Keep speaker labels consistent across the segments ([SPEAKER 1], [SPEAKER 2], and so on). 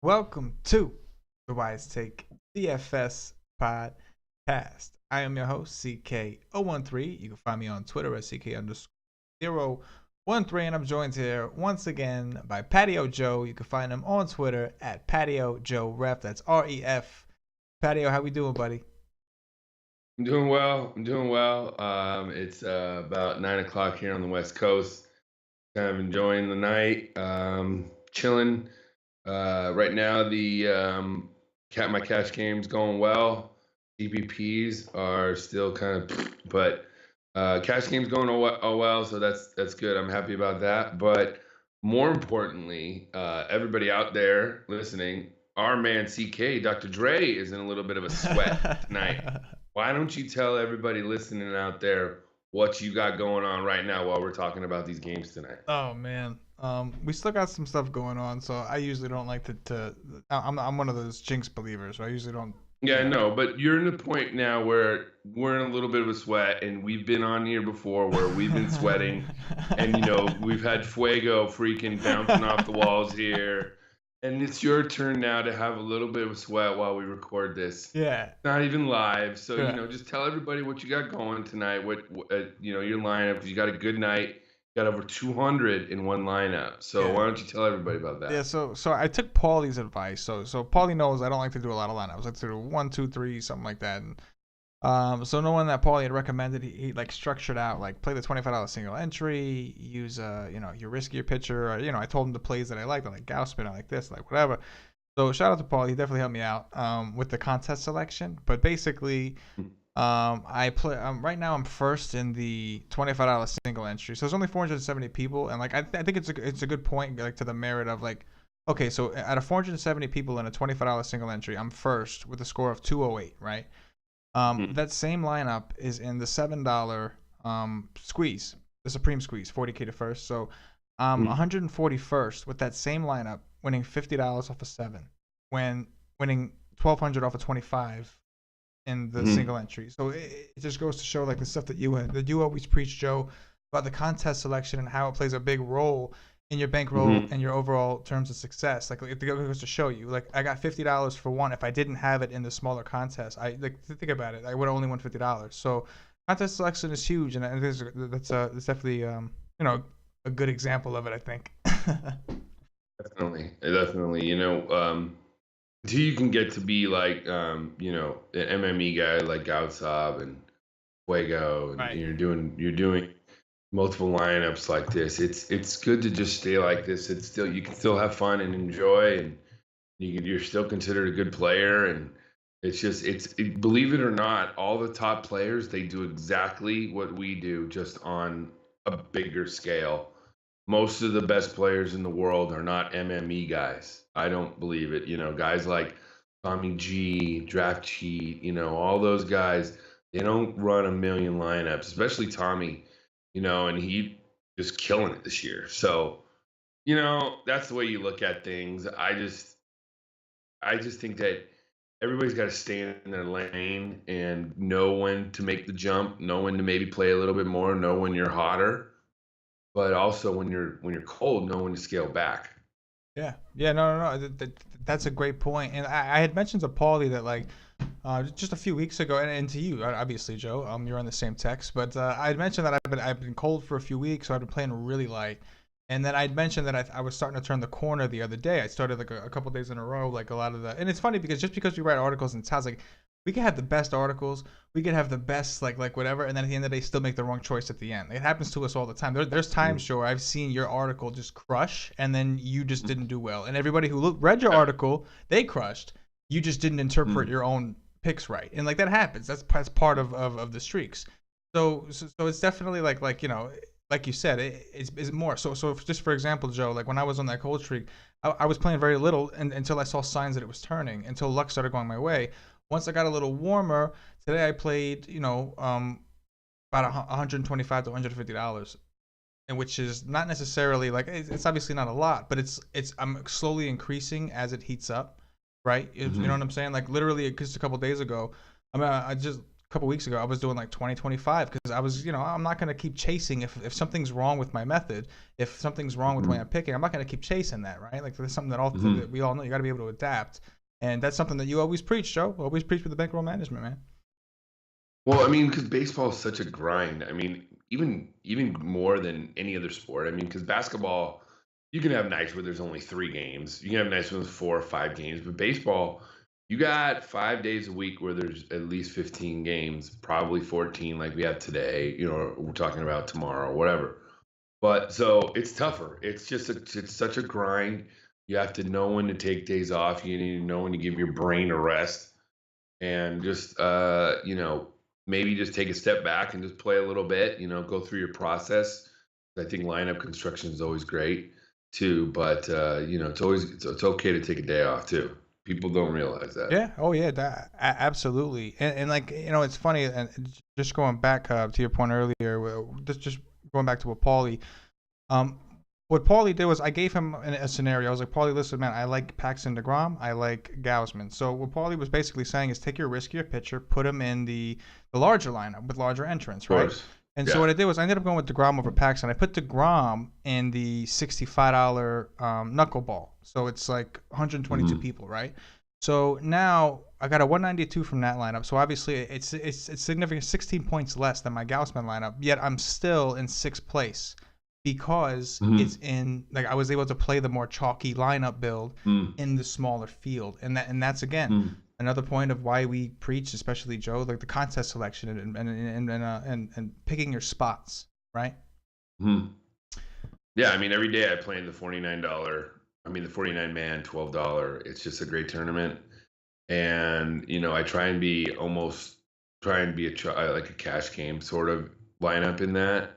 [SPEAKER 1] Welcome to the Wise Take DFS podcast. I am your host, Ck013. You can find me on Twitter at Ck_013, and I'm joined here once again by Patio Joe. You can find him on Twitter at Patio Joe Ref. That's REF. Patio, how we doing, buddy?
[SPEAKER 2] I'm doing well. It's about 9 o'clock here on the West Coast. Kind of enjoying the night, chilling. Right now, my cash game's going well. GPPs are still kind of, but cash game's going well, so that's good. I'm happy about that. But more importantly, everybody out there listening, our man CK, Dr. Dre, is in a little bit of a sweat tonight. Why don't you tell everybody listening out there what you got going on right now while we're talking about these games tonight?
[SPEAKER 1] Oh man, we still got some stuff going on, so I usually don't like to I'm one of those jinx believers, so I usually don't.
[SPEAKER 2] Yeah, I know, but you're in a point now where we're in a little bit of a sweat, and we've been on here before where we've been sweating, and we've had Fuego freaking bouncing off the walls here. And it's your turn now to have a little bit of a sweat while we record this.
[SPEAKER 1] Yeah.
[SPEAKER 2] Not even live. So,
[SPEAKER 1] yeah.
[SPEAKER 2] Just tell everybody what you got going tonight, what your lineup, because you got a good night. You got over 200 in one lineup. So why don't you tell everybody about that?
[SPEAKER 1] Yeah, so I took Paulie's advice. So Paulie knows I don't like to do a lot of lineups. I like to do 1, 2, 3, something like that. And so no one that Paulie had recommended, he like structured out, like play the $25 single entry, use your riskier pitcher, or, I told him the plays that I liked, like Gaussman, I like this, like whatever. So shout out to Paulie, he definitely helped me out with the contest selection. But basically, I play right now. I'm first in the $25 single entry, so there's only 470 people, and like I think it's a good point, like to the merit of like, okay, so out of 470 people in a $25 single entry, I'm first with a score of 208, right? That same lineup is in the $7 squeeze, the Supreme Squeeze, 40K to first. So 141st with that same lineup, winning $50 off a 7, when winning $1,200 off a 25 in the single entry. So it just goes to show like the stuff that you always preach, Joe, about the contest selection and how it plays a big role in your bankroll and your overall terms of success. Like it goes to show you, like I got $50 for one. If I didn't have it in the smaller contest, I like think about it, I would have only won $50. So contest selection is huge, and that's definitely a good example of it, I think.
[SPEAKER 2] Definitely. Until you can get to be like an MME guy like Gaussab and Fuego, and
[SPEAKER 1] right.
[SPEAKER 2] you're doing multiple lineups like this. It's good to just stay like this. You can still have fun and enjoy, and you're still considered a good player. And believe it or not, all the top players, they do exactly what we do, just on a bigger scale. Most of the best players in the world are not MME guys. I don't believe it. Guys like Tommy G, Draft Cheat, all those guys, they don't run a million lineups, especially Tommy. And he just killing it this year. So, that's the way you look at things. I just think that everybody's got to stay in their lane and know when to make the jump, know when to maybe play a little bit more, know when you're hotter, but also when you're cold, know when to scale back.
[SPEAKER 1] Yeah, no. That's a great point. And I had mentioned to Paulie that like just a few weeks ago, and to you, obviously, Joe, you're on the same text, but I had mentioned that I've been cold for a few weeks, so I've been playing really light. And then I'd mentioned that I was starting to turn the corner the other day. I started like a couple days in a row, like a lot of and it's funny because just because we write articles and it sounds like we could have the best articles, we could have the best like whatever, and then at the end of the day still make the wrong choice at the end. It happens to us all the time. There's times, Joe, where I've seen your article just crush, and then you just didn't do well. And everybody who read your article, they crushed. You just didn't interpret your own picks right, and like that happens. That's part of the streaks. So it's definitely like you said, it's more. So just for example, Joe, like when I was on that cold streak, I was playing very little until I saw signs that it was turning, until luck started going my way. Once I got a little warmer, today I played, about $125 to $150, and which is not necessarily like it's obviously not a lot, but it's I'm slowly increasing as it heats up, right? You know what I'm saying? Like literally, just a couple days ago, I just couple weeks ago, I was doing like 20, 25 because I was, I'm not going to keep chasing if something's wrong with my method, if something's wrong with the way I'm picking, I'm not going to keep chasing that, right? Like there's something that we all know. You got to be able to adapt, and that's something that you always preach, Joe. Always preach with the bankroll management, man.
[SPEAKER 2] Well, I mean, because baseball is such a grind. I mean, even more than any other sport. I mean, because basketball, you can have nights where there's only 3 games. You can have nights where there's 4 or 5 games. But baseball, you got 5 days a week where there's at least 15 games, probably 14 like we have today. Or we're talking about tomorrow, whatever. But so it's tougher. It's such a grind. You have to know when to take days off. You need to know when to give your brain a rest and just maybe just take a step back and just play a little bit, go through your process. I think lineup construction is always great too, but it's okay to take a day off too. People don't realize that.
[SPEAKER 1] Yeah. Oh, yeah. Absolutely. And like, it's funny. And just going back to your point earlier, just going back to what Paulie, what Paulie did was I gave him a scenario. I was like, Paulie, listen, man, I like Paxton DeGrom. I like Gausman. So what Paulie was basically saying is take your riskier pitcher, put him in the larger lineup with larger entrants, right? And so what I did was I ended up going with DeGrom over Paxton. I put DeGrom in the $65 knuckleball. So it's like 122 people, right? So now I got a 192 from that lineup. So obviously it's significant, 16 points less than my Gausman lineup. Yet I'm still in 6th place because it's in like I was able to play the more chalky lineup build in the smaller field, and that's again another point of why we preach, especially Joe, like the contest selection and picking your spots, right?
[SPEAKER 2] Yeah, I mean every day I play in the $49. I mean the 49 man $12. It's just a great tournament, and I try and be like a cash game sort of lineup in that.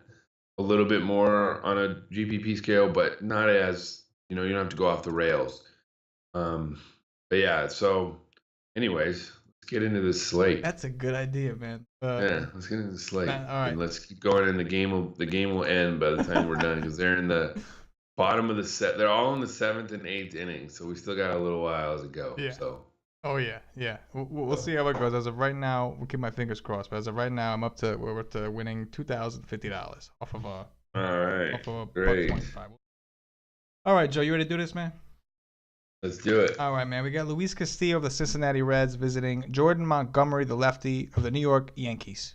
[SPEAKER 2] A little bit more on a GPP scale, but not as you don't have to go off the rails. But yeah, so anyways, let's get into the slate.
[SPEAKER 1] That's a good idea, man.
[SPEAKER 2] Yeah, let's get into the slate.
[SPEAKER 1] All right.
[SPEAKER 2] And let's keep going, and the game will end by the time we're done because they're in the bottom of the set. They're all in the 7th and 8th inning, so we still got a little while to go.
[SPEAKER 1] Yeah.
[SPEAKER 2] So.
[SPEAKER 1] Oh yeah. We'll see how it goes. As of right now, we'll keep my fingers crossed. But as of right now, we're up to winning $2,050 off of a.
[SPEAKER 2] All right.
[SPEAKER 1] Off of a
[SPEAKER 2] great.
[SPEAKER 1] 25. All right, Joe, you ready to do this, man?
[SPEAKER 2] Let's do it.
[SPEAKER 1] All right, man. We got Luis Castillo of the Cincinnati Reds visiting Jordan Montgomery, the lefty of the New York Yankees.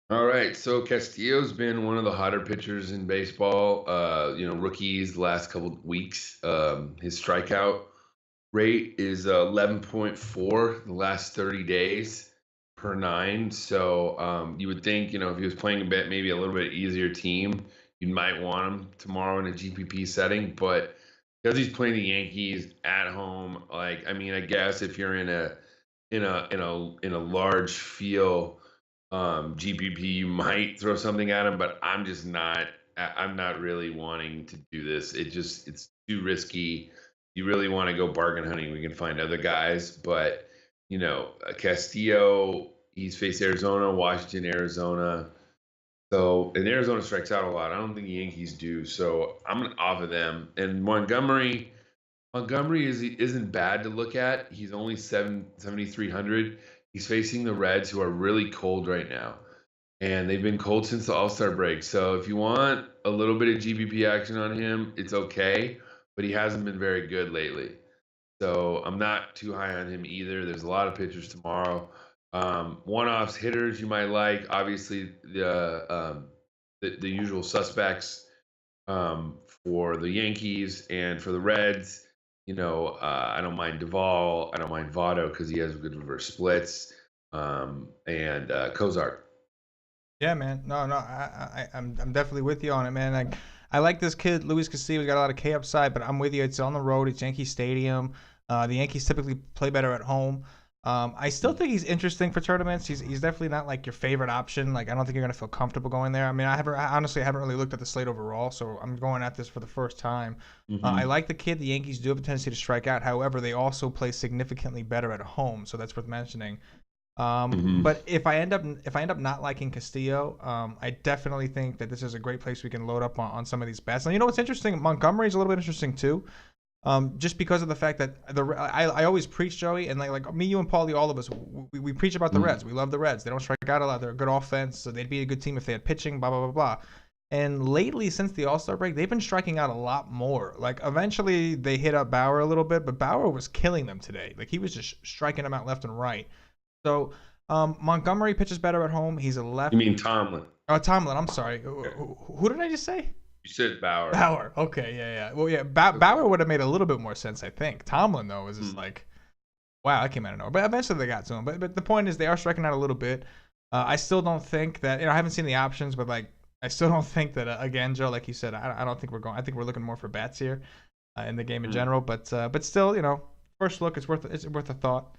[SPEAKER 2] All right, so Castillo's been one of the hotter pitchers in baseball. Rookies the last couple of weeks. His strikeout rate is 11.4 the last 30 days per 9. So you would think, if he was playing maybe a little bit easier team, you might want him tomorrow in a GPP setting. But because he's playing the Yankees at home, I guess if you're in a large field GPP, you might throw something at him. But I'm not really wanting to do this. It's too risky. You really want to go bargain hunting, we can find other guys. But, Castillo, he's faced Arizona, Washington, Arizona. So, and Arizona strikes out a lot. I don't think the Yankees do. So I'm off of them. And Montgomery isn't bad to look at. He's only 7,300. He's facing the Reds, who are really cold right now. And they've been cold since the All-Star break. So if you want a little bit of GPP action on him, it's okay. But he hasn't been very good lately. So I'm not too high on him either. There's a lot of pitchers tomorrow. One-offs, hitters you might like. Obviously, the usual suspects for the Yankees and for the Reds. I don't mind Duvall. I don't mind Votto because he has good reverse splits. And Kozart.
[SPEAKER 1] Yeah, man. No, I'm definitely with you on it, man. I like this kid, Luis Castillo. He's got a lot of K upside, but I'm with you. It's on the road. It's Yankee Stadium. The Yankees typically play better at home. I still think he's interesting for tournaments. He's definitely not like your favorite option. Like I don't think you're gonna feel comfortable going there. I mean, I honestly haven't really looked at the slate overall, so I'm going at this for the first time. I like the kid. The Yankees do have a tendency to strike out. However, they also play significantly better at home, so that's worth mentioning. But if I end up not liking Castillo, I definitely think that this is a great place we can load up on some of these bets. And you know what's interesting? Montgomery's a little bit interesting too. Just because of the fact that I always preach, Joey, and like me, you, and Paulie, all of us, we preach about the Reds. We love the Reds. They don't strike out a lot. They're a good offense, so they'd be a good team if they had pitching. Blah blah blah blah. And lately, since the All-Star break, they've been striking out a lot more. Like eventually, they hit up Bauer a little bit, but Bauer was killing them today. Like he was just striking them out left and right. So Montgomery pitches better at home. He's a left.
[SPEAKER 2] You mean Tomlin?
[SPEAKER 1] Oh, Tomlin. I'm sorry.
[SPEAKER 2] Okay.
[SPEAKER 1] Who did I just say?
[SPEAKER 2] You said Bauer.
[SPEAKER 1] Bauer. Okay, yeah. Well, yeah, Bauer would have made a little bit more sense, I think. Tomlin, though, was just like, wow, that came out of nowhere. But eventually they got to him. But the point is they are striking out a little bit. I still don't think that, I haven't seen the options, but like, I still don't think that, again, Joe, like you said, I don't think we're going. I think we're looking more for bats here in the game in general. But still, first look, it's worth a thought.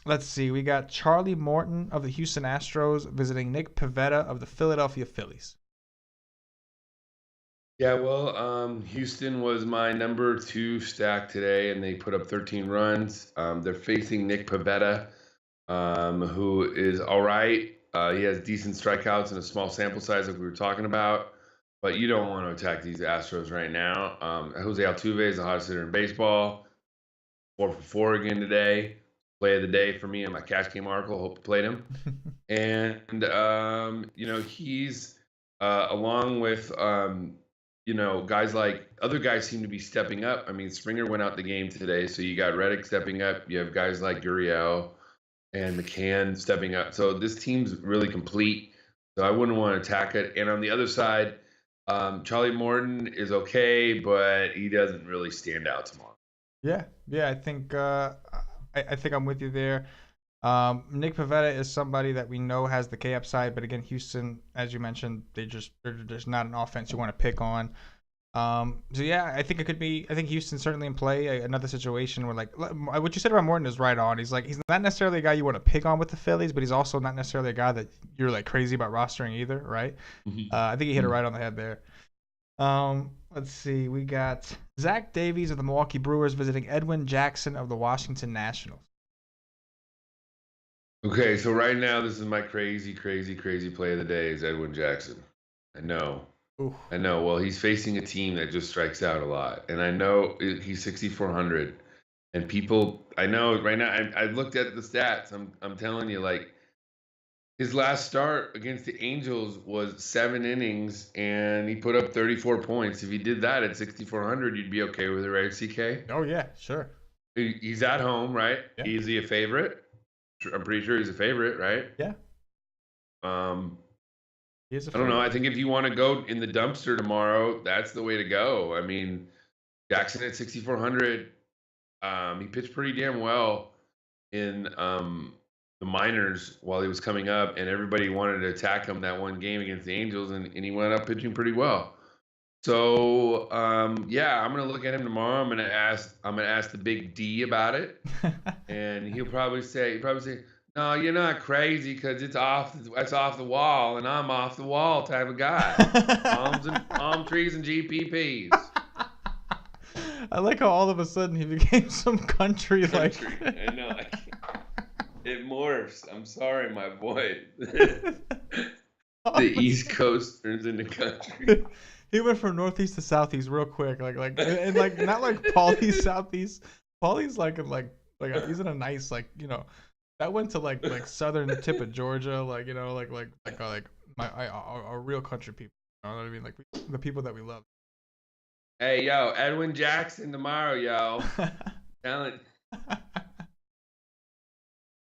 [SPEAKER 1] Let's see. We got Charlie Morton of the Houston Astros visiting Nick Pivetta of the Philadelphia Phillies.
[SPEAKER 2] Yeah, well, Houston was my number 2 stack today, and they put up 13 runs. They're facing Nick Pivetta, who is all right. He has decent strikeouts and a small sample size, like we were talking about. But you don't want to attack these Astros right now. Jose Altuve is the hottest hitter in baseball. 4 for 4 again today. Play of the day for me in my cash game article. Hope you played him. And he's along with guys like other guys seem to be stepping up. I mean, Springer went out the game today, so you got Reddick stepping up. You have guys like Gurriel and McCann stepping up. So this team's really complete. So I wouldn't want to attack it. And on the other side, Charlie Morton is okay, but he doesn't really stand out tomorrow.
[SPEAKER 1] Yeah. I think I think I'm with you there. Nick Pivetta is somebody that we know has the K upside, but again, Houston, as you mentioned, they're just not an offense you want to pick on. So yeah, I think it could be. I think Houston's certainly in play. Another situation where, like, what you said about Morton is right on. He's not necessarily a guy you want to pick on with the Phillies, but he's also not necessarily a guy that you're like crazy about rostering either, right? I think he hit it right on the head there. Let's see. We got Zach Davies of the Milwaukee Brewers visiting Edwin Jackson of the Washington Nationals.
[SPEAKER 2] Okay, so right now this is my crazy play of the day is Edwin Jackson. I know.
[SPEAKER 1] Oof.
[SPEAKER 2] I know. Well, he's facing a team that just strikes out a lot, and I know he's 6,400. And people, I know right now. I looked at the stats. I'm telling you, like his last start against the Angels was 7 innings, and he put up 34 points. If he did that at 6,400, you'd be okay with it, right, CK?
[SPEAKER 1] Oh yeah, sure.
[SPEAKER 2] He's at home, right?
[SPEAKER 1] Yeah.
[SPEAKER 2] Is he a favorite? I'm pretty sure he's a favorite, right?
[SPEAKER 1] Yeah.
[SPEAKER 2] I don't know. I think if you want to go in the dumpster tomorrow, that's the way to go. I mean, Jackson at 6,400. He pitched pretty damn well in the minors while he was coming up, and everybody wanted to attack him that one game against the Angels, and he went up pitching pretty well. So yeah, I'm gonna look at him tomorrow. I'm gonna ask the big D about it, and he'll probably say, no, you're not crazy because it's off the wall, and I'm off the wall type of guy. Palm trees and GPPs.
[SPEAKER 1] I like how all of a sudden he became some country like.
[SPEAKER 2] I know. It morphs. I'm sorry, my boy. The East Coast turns into country.
[SPEAKER 1] He went from northeast to southeast real quick, like and like not like Paulie's southeast. Paulie's like he's in a nice that went to like southern tip of Georgia, like our real country people. You know what I mean? Like the people that we love.
[SPEAKER 2] Hey yo, Edwin Jackson tomorrow, yo. Talent.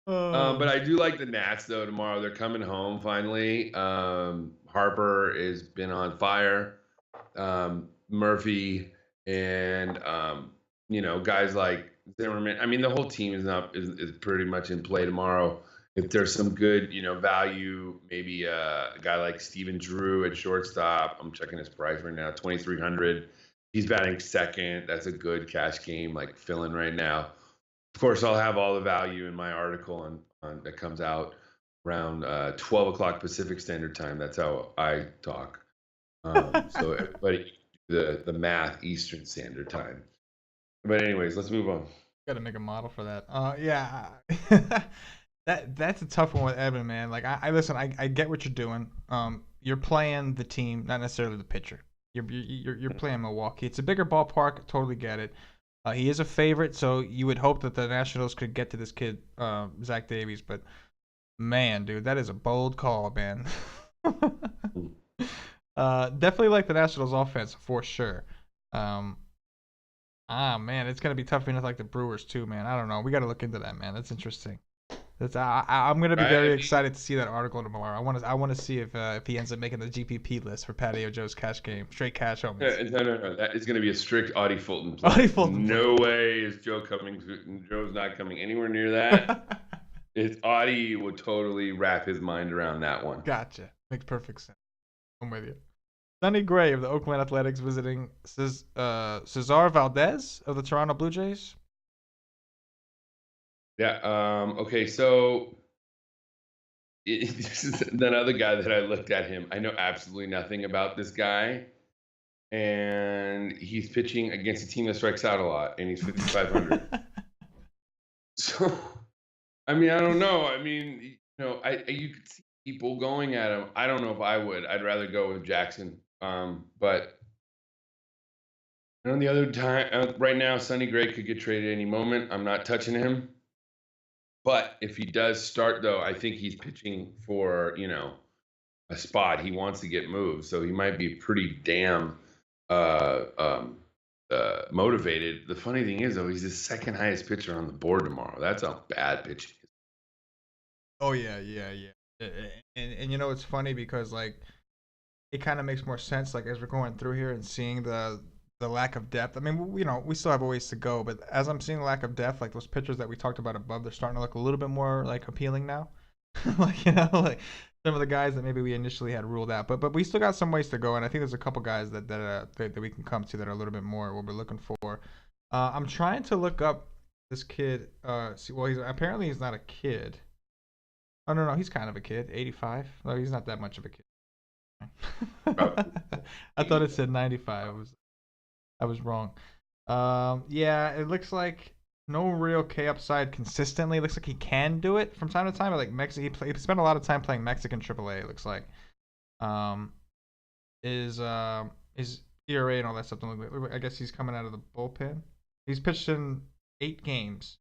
[SPEAKER 2] But I do like the Nats though tomorrow. They're coming home finally. Harper has been on fire. Murphy and guys like Zimmerman. I mean, the whole team is pretty much in play tomorrow. If there's some good value, maybe a guy like Steven Drew at shortstop. I'm checking his price right now, 2,300. He's batting second. That's a good cash game, like filling right now. Of course, I'll have all the value in my article on that comes out around 12 o'clock Pacific Standard Time. That's how I talk. So everybody do the math Eastern Standard Time. But anyways, let's move on.
[SPEAKER 1] Got to make a model for that. Yeah, that's a tough one with Evan, man. Like I listen, I get what you're doing. You're playing the team, not necessarily the pitcher. You're playing Milwaukee. It's a bigger ballpark. Totally get it. He is a favorite, so you would hope that the Nationals could get to this kid, Zach Davies. But man, dude, that is a bold call, man. Definitely like the Nationals offense for sure. Um, man, it's gonna be tough enough like the Brewers too, man. I don't know. We got to look into that, man. That's interesting. I'm gonna be very excited to see that article tomorrow. I want to see if he ends up making the GPP list for Patio Joe's cash game, straight cash home.
[SPEAKER 2] No. That is going to be a strict Audie Fulton play.
[SPEAKER 1] Audie Fulton.
[SPEAKER 2] No way is Joe coming. Joe's not coming anywhere near that. Audie would totally wrap his mind around that one.
[SPEAKER 1] Gotcha. Makes perfect sense. I'm with you. Sonny Gray of the Oakland Athletics visiting Cesar Valdez of the Toronto Blue Jays.
[SPEAKER 2] Yeah. Okay. So this is another guy that I looked at him. I know absolutely nothing about this guy, and he's pitching against a team that strikes out a lot, and he's 5,500. So, I mean, I don't know. I mean, you could see people going at him. I don't know if I would. I'd rather go with Jackson. But on the other time, right now, Sonny Gray could get traded any moment. I'm not touching him. But if he does start, though, I think he's pitching for, a spot. He wants to get moved. So he might be pretty damn motivated. The funny thing is, though, he's the second highest pitcher on the board tomorrow. That's a bad pitching.
[SPEAKER 1] Oh, yeah. And it's funny because, like, it kind of makes more sense, like, as we're going through here and seeing the lack of depth. I mean, we still have a ways to go, but as I'm seeing the lack of depth, like those pitchers that we talked about above, they're starting to look a little bit more like appealing now. Like, like some of the guys that maybe we initially had ruled out, but we still got some ways to go, and I think there's a couple guys that we can come to that are a little bit more what we're looking for. I'm trying to look up this kid. Apparently he's not a kid. Oh no, he's kind of a kid. 85. No, he's not that much of a kid. I thought it said 95. I was wrong. Yeah, it looks like no real K upside consistently. It looks like he can do it from time to time. But like he spent a lot of time playing Mexican AAA. It looks like. His ERA and all that stuff. I guess he's coming out of the bullpen. He's pitched in 8 games.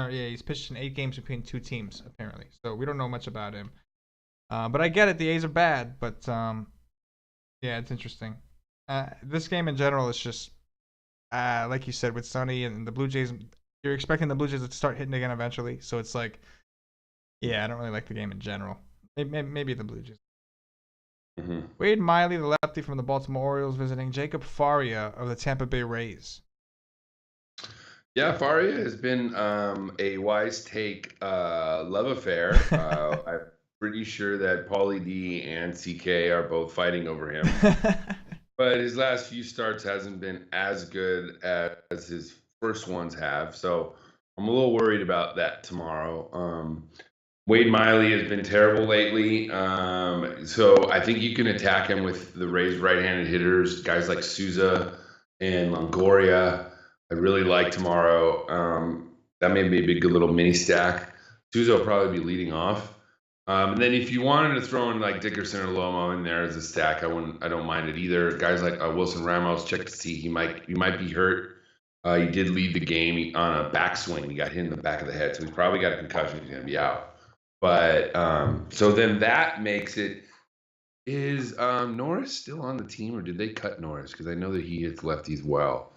[SPEAKER 1] He's pitched in 8 games between 2 teams apparently. So we don't know much about him. But I get it. The A's are bad, but yeah, it's interesting. This game in general is just, like you said, with Sonny and the Blue Jays. You're expecting the Blue Jays to start hitting again eventually. So it's like, yeah, I don't really like the game in general. Maybe the Blue Jays.
[SPEAKER 2] Mm-hmm.
[SPEAKER 1] Wade Miley, the lefty from the Baltimore Orioles, visiting Jacob Faria of the Tampa Bay Rays.
[SPEAKER 2] Yeah, Faria has been a wise take love affair. I'm pretty sure that Paulie D and CK are both fighting over him. But his last few starts hasn't been as good as his first ones have. So I'm a little worried about that tomorrow. Wade Miley has been terrible lately. So I think you can attack him with the Rays right-handed hitters, guys like Souza and Longoria. I really like tomorrow. That may be a good little mini stack. Souza will probably be leading off. And then if you wanted to throw in like Dickerson or Lomo in there as a stack, I don't mind it either. Guys like Wilson Ramos, check to see he might be hurt. He did lead the game on a backswing. He got hit in the back of the head, so he's probably got a concussion. He's going to be out. But so then that makes it. Is Norris still on the team, or did they cut Norris? Because I know that he hits lefties well.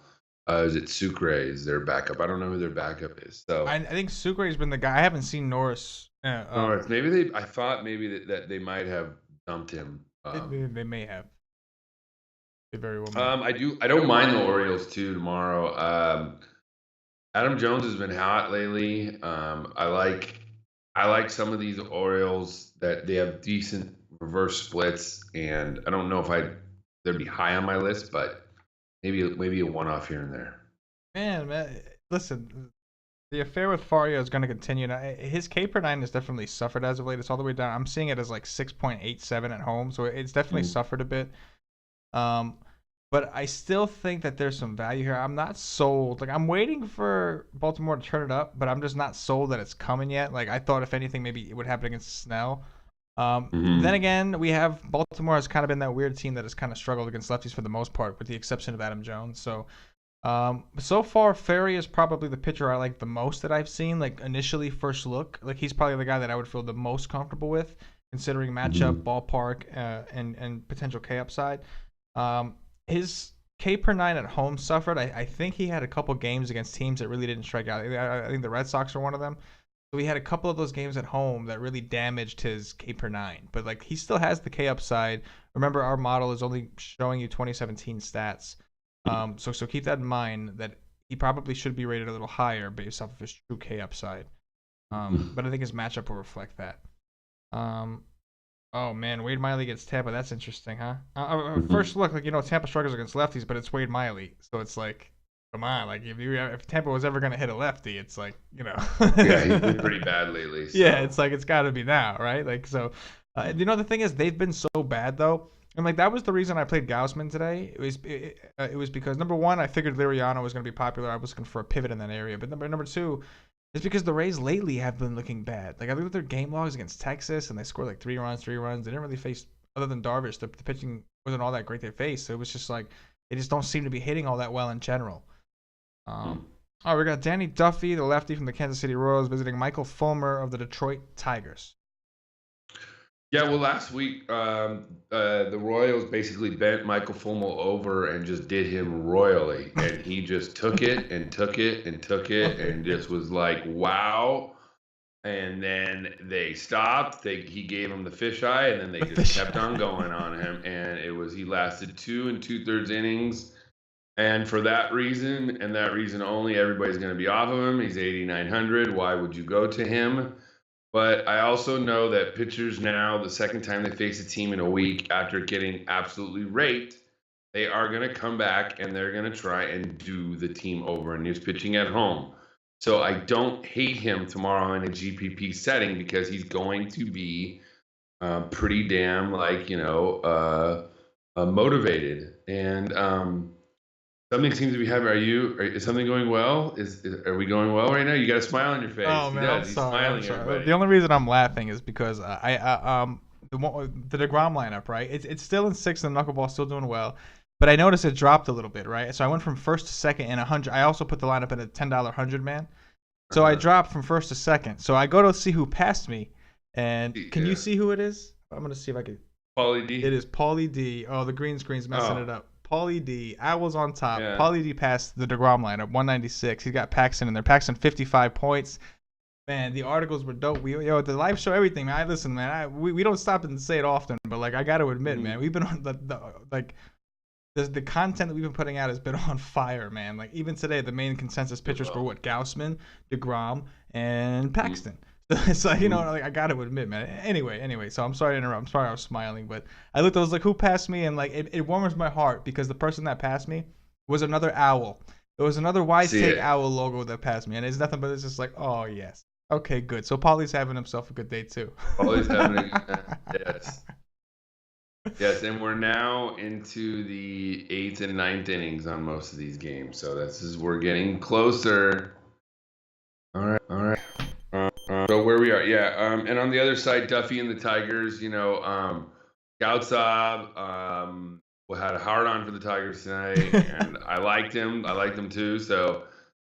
[SPEAKER 2] Is it Sucre is their backup? I don't know who their backup is. So
[SPEAKER 1] I think Sucre has been the guy. I haven't seen Norris.
[SPEAKER 2] Norris. Maybe I thought maybe that they might have dumped him.
[SPEAKER 1] They may have. They very well.
[SPEAKER 2] I don't mind the Orioles too tomorrow. Adam Jones has been hot lately. I like some of these Orioles that they have decent reverse splits, and I don't know if they'd be high on my list, but maybe a one-off here and there.
[SPEAKER 1] Man, listen, the affair with Faria is going to continue. Now, his K per 9 has definitely suffered as of late. It's all the way down. I'm seeing it as like 6.87 at home, so it's definitely suffered a bit. But I still think that there's some value here. I'm not sold. Like, I'm waiting for Baltimore to turn it up, but I'm just not sold that it's coming yet. Like, I thought if anything, maybe it would happen against Snell. Then
[SPEAKER 2] Mm-hmm.
[SPEAKER 1] again, we have Baltimore has kind of been that weird team that has kind of struggled against lefties for the most part, with the exception of Adam Jones. So far, Ferry is probably the pitcher I like the most that I've seen. Like initially, first look, like he's probably the guy that I would feel the most comfortable with, considering matchup,
[SPEAKER 2] Mm-hmm.
[SPEAKER 1] ballpark, and potential K upside. His K per nine at home suffered. I think he had a couple games against teams that really didn't strike out. I think the Red Sox are one of them. So he had a couple of those games at home that really damaged his K per nine. But like he still has the K upside. Remember, our model is only showing you 2017 stats. So keep that in mind that he probably should be rated a little higher based off of his true K upside. But I think his matchup will reflect that. Um, oh man, Wade Miley gets Tampa. That's interesting, huh?
[SPEAKER 2] Mm-hmm.
[SPEAKER 1] First look, like Tampa struggles against lefties, but it's Wade Miley, so it's like, come on, like if Tampa was ever gonna hit a lefty, it's like
[SPEAKER 2] Yeah, he's been pretty bad lately.
[SPEAKER 1] yeah,
[SPEAKER 2] So
[SPEAKER 1] it's like it's got to be now, right? Like so, the thing is they've been so bad though, and like that was the reason I played Gaussman today. It was because number one, I figured Liriano was going to be popular. I was looking for a pivot in that area, but number two, it's because the Rays lately have been looking bad. Like I looked at their game logs against Texas, and they scored like 3 runs, 3 runs. They didn't really face other than Darvish. The pitching wasn't all that great they faced, so it was just like they just don't seem to be hitting all that well in general. Um, oh, we got Danny Duffy, the lefty from the Kansas City Royals, visiting Michael Fulmer of the Detroit Tigers.
[SPEAKER 2] yeah, well, last week the Royals basically bent Michael Fulmer over and just did him royally, and he just took it and took it and took it
[SPEAKER 1] Okay,
[SPEAKER 2] and
[SPEAKER 1] good.
[SPEAKER 2] just was like, wow. And then they stopped. He gave him the fisheye, and then they
[SPEAKER 1] The
[SPEAKER 2] just
[SPEAKER 1] fish.
[SPEAKER 2] kept on going on him. And he lasted 2 2/3 innings. And for that reason, and that reason only, everybody's going to be off of him. He's 8,900. Why would you go to him? But I also know that pitchers now, the second time they face a team in a week after getting absolutely raped, they are going to come back and they're going to try and do the team over. And he's pitching at home. So I don't hate him tomorrow in a GPP setting because he's going to be pretty damn, like, motivated. And something seems to be happening. Is something going well? Are we going well right now? You got a smile on your face.
[SPEAKER 1] Oh
[SPEAKER 2] He
[SPEAKER 1] man, I'm
[SPEAKER 2] does. He's
[SPEAKER 1] sorry. I'm
[SPEAKER 2] smiling,
[SPEAKER 1] sorry. The
[SPEAKER 2] everybody.
[SPEAKER 1] only reason I'm laughing is because the Degrom lineup, right? It's still in sixth, and Knuckleball's still doing well. But I noticed it dropped a little bit, right? So I went from first to second in 100. I also put the lineup in a $10 100 man. So I
[SPEAKER 2] Uh-huh.
[SPEAKER 1] dropped from first to second. So I go to see who passed me, and can you
[SPEAKER 2] Yeah.
[SPEAKER 1] see who it is? I'm gonna see if I can.
[SPEAKER 2] Paulie
[SPEAKER 1] It
[SPEAKER 2] D.
[SPEAKER 1] is Paulie D. Oh, the green screen's messing it
[SPEAKER 2] Oh,
[SPEAKER 1] up. Paulie D. I was on top.
[SPEAKER 2] yeah.
[SPEAKER 1] Paulie D passed the Degrom lineup, 196. He's got Paxton in there. Paxton 55 points. Man, the articles were dope. The live show, everything, man. Listen, man. We don't stop and say it often, but like I got to admit, man,
[SPEAKER 2] Mhm.
[SPEAKER 1] we've been on the content that we've been putting out has been on fire, man. Like even today, the main consensus pitchers were
[SPEAKER 2] Well.
[SPEAKER 1] what Gaussman, Degrom, and
[SPEAKER 2] Mhm.
[SPEAKER 1] Paxton. So it's like
[SPEAKER 2] Mhm.
[SPEAKER 1] like I got to admit, man. Anyway. So I'm sorry to interrupt. I'm sorry I was smiling, but I looked. I was like, who passed me? And like it warms my heart because the person that passed me was another owl. It was another Wise
[SPEAKER 2] See
[SPEAKER 1] Take
[SPEAKER 2] it.
[SPEAKER 1] Owl logo that passed me, and it's nothing but it's just like, oh yes, okay, good. So Polly's having himself a good day too.
[SPEAKER 2] Paulie's having a yes. Yes, and we're now into the eighth and ninth innings on most of these games. So we're getting closer. All right, all right. So where we are, yeah. And on the other side, Duffy and the Tigers. Gautzab had a hard on for the Tigers tonight, and I liked him. I liked them too. So,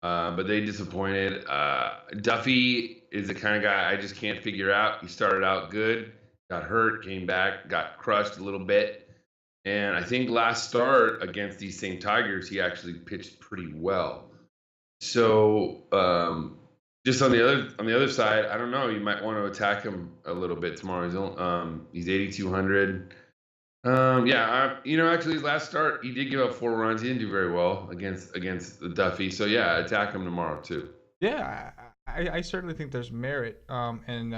[SPEAKER 2] but they disappointed. Duffy is the kind of guy I just can't figure out. He started out good, got hurt, came back, got crushed a little bit, and I think last start against these same Tigers, he actually pitched pretty well. So just on the other side, I don't know. You might want to attack him a little bit tomorrow. He's 8,200. Yeah, actually his last start, he did give up 4 runs. He didn't do very well against the Duffy. So yeah, attack him tomorrow too.
[SPEAKER 1] Yeah, I certainly think there's merit and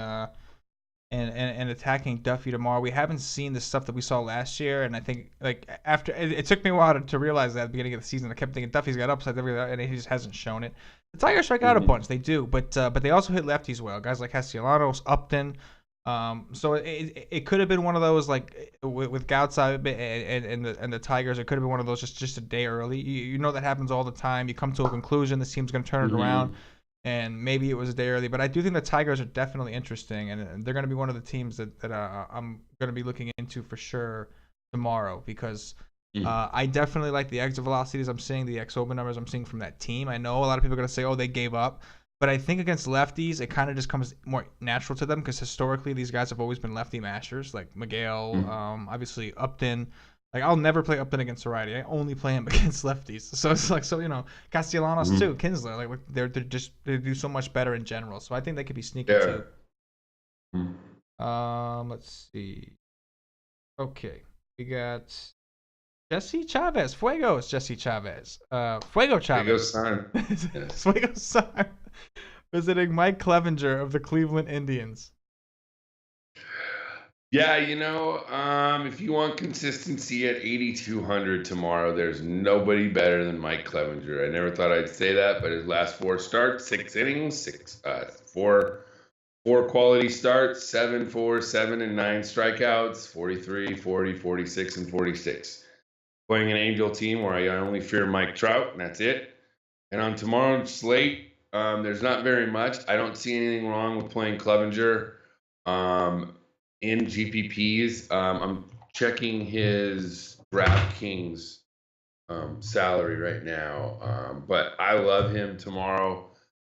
[SPEAKER 1] attacking Duffy tomorrow. We haven't seen the stuff that we saw last year, and I think like after it took me a while to realize that at the beginning of the season. I kept thinking Duffy's got upside, and he just hasn't shown it. The Tigers strike out a
[SPEAKER 2] Hmm.
[SPEAKER 1] bunch, they do, but they also hit lefties well. Guys like Castellanos, Upton. So it could have been one of those like with Gautzai and the Tigers. It could have been one of those just a day early. You know that happens all the time. You come to a conclusion. This team's going to turn it
[SPEAKER 2] Hmm.
[SPEAKER 1] around, and maybe it was a day early. But I do think the Tigers are definitely interesting, and they're going to be one of the teams that I'm going to be looking into for sure tomorrow because I definitely like the exit velocities I'm seeing, the xOba numbers I'm seeing from that team. I know a lot of people are going to say, oh, they gave up. But I think against lefties, it kind of just comes more natural to them because historically these guys have always been lefty mashers, like Miguel, obviously Upton. Like I'll never play Upton against a righty. I only play him against lefties. So it's like Castellanos too, Kinsler. Like they do so much better in general. So I think they could be sneaky too. Let's see. Okay, we got Jesse Chavez, Fuego's Jesse Chavez, Fuego Chavez, Fuego San, visiting Mike Clevenger of the Cleveland Indians.
[SPEAKER 2] Yeah, if you want consistency at 8,200 tomorrow, there's nobody better than Mike Clevenger. I never thought I'd say that, but his last 4 starts, 6 innings, four quality starts, 7 4 7 and 9 strikeouts, 43, 40, 46, and 46. Playing an Angel team where I only fear Mike Trout, and that's it. And on tomorrow's slate, there's not very much. I don't see anything wrong with playing Clevenger in GPPs. I'm checking his DraftKings salary right now, but I love him tomorrow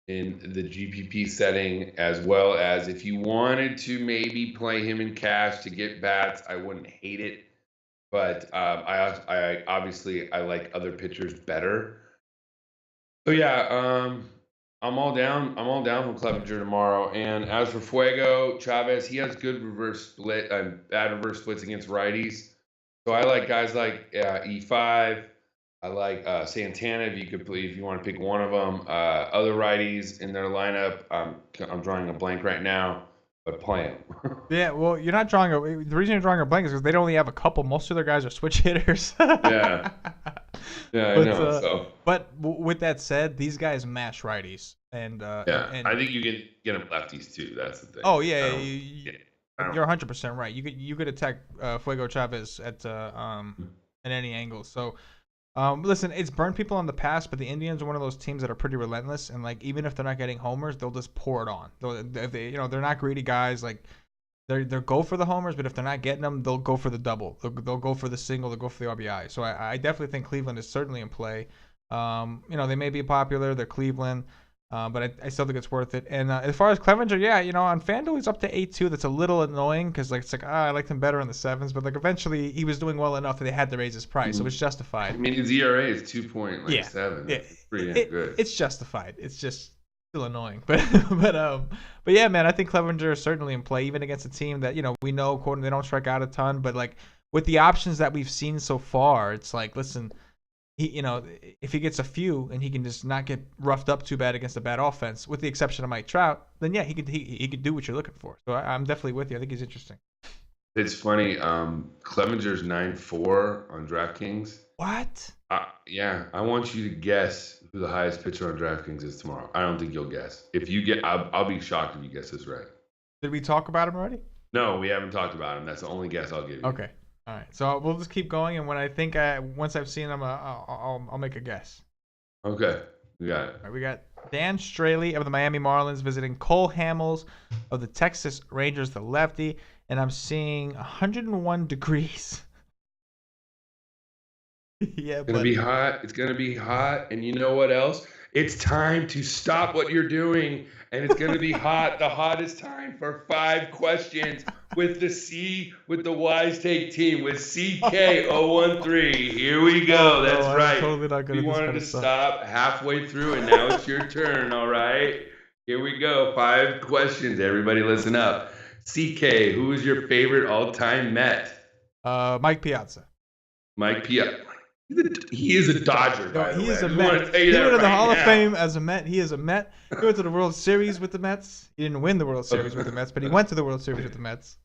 [SPEAKER 2] in the GPP setting, as well as if you wanted to maybe play him in cash to get bats, I wouldn't hate it. But I obviously like other pitchers better. So yeah, I'm all down. I'm all down for Clevenger tomorrow. And as for Fuego Chavez, he has good reverse split, bad reverse splits against righties. So I like guys like E5. I like Santana if you want to pick one of them. Other righties in their lineup. I'm drawing a blank right now. But play them.
[SPEAKER 1] Yeah, well, you're not drawing the reason you're drawing a blank is because they only have a couple. Most of their guys are switch hitters.
[SPEAKER 2] Yeah, I know.
[SPEAKER 1] But with that said, these guys mash righties, and
[SPEAKER 2] and I think you can get them lefties too. That's the thing.
[SPEAKER 1] Oh yeah, you're 100% right. You could attack Fuego Chavez at any angle. So. Listen, it's burned people in the past, but the Indians are one of those teams that are pretty relentless, and like even if they're not getting homers, they'll just pour it on. They're not greedy guys. Like they'll go for the homers, but if they're not getting them, they'll go for the double. They'll go for the single. They'll go for the RBI. So I definitely think Cleveland is certainly in play. They may be popular. They're Cleveland. But I still think it's worth it. And as far as Clevenger, on FanDuel he's up to 8-2. That's a little annoying because I liked him better in the 7s, but eventually he was doing well enough that they had to raise his price, so it's justified.
[SPEAKER 2] I mean, his ERA is 2.7. Yeah, it's pretty good.
[SPEAKER 1] It's justified. It's just still annoying, but yeah, man, I think Clevenger is certainly in play, even against a team that we know, quote, they don't strike out a ton, but like with the options that we've seen so far, it's like, listen. If he gets a few and he can just not get roughed up too bad against a bad offense, with the exception of Mike Trout, then yeah, he could do what you're looking for. So I'm definitely with you. I think he's interesting.
[SPEAKER 2] It's funny. Clevenger's 9.4 on DraftKings.
[SPEAKER 1] What?
[SPEAKER 2] Yeah, I want you to guess who the highest pitcher on DraftKings is tomorrow. I don't think you'll guess. If you get, I'll be shocked if you guess this right.
[SPEAKER 1] Did we talk about him already?
[SPEAKER 2] No, we haven't talked about him. That's the only guess I'll give you.
[SPEAKER 1] Okay. All right, so we'll just keep going, and when I think once I've seen them, I'll make a guess.
[SPEAKER 2] Okay, we got it.
[SPEAKER 1] All right, we got Dan Straley of the Miami Marlins visiting Cole Hamels of the Texas Rangers, the lefty, and I'm seeing 101 degrees. Yeah,
[SPEAKER 2] it's gonna be hot. It's gonna be hot, and you know what else? It's time to stop what you're doing, and it's gonna be hot. The hottest time for 5 questions with the Wise Take team with Ck013. Here we go. That's right.
[SPEAKER 1] Totally not good.
[SPEAKER 2] We wanted to stop halfway through, and now it's your turn. All right. Here we go. 5 questions. Everybody, listen up. CK, who is your favorite all-time Met?
[SPEAKER 1] Mike Piazza.
[SPEAKER 2] Mike Piazza. He is a Dodger.
[SPEAKER 1] He is a Met. He went to the Hall of Fame as a Met. He is a Met. He went to the World Series with the Mets. He didn't win the World Series with the Mets, but he went to the World Series with the Mets.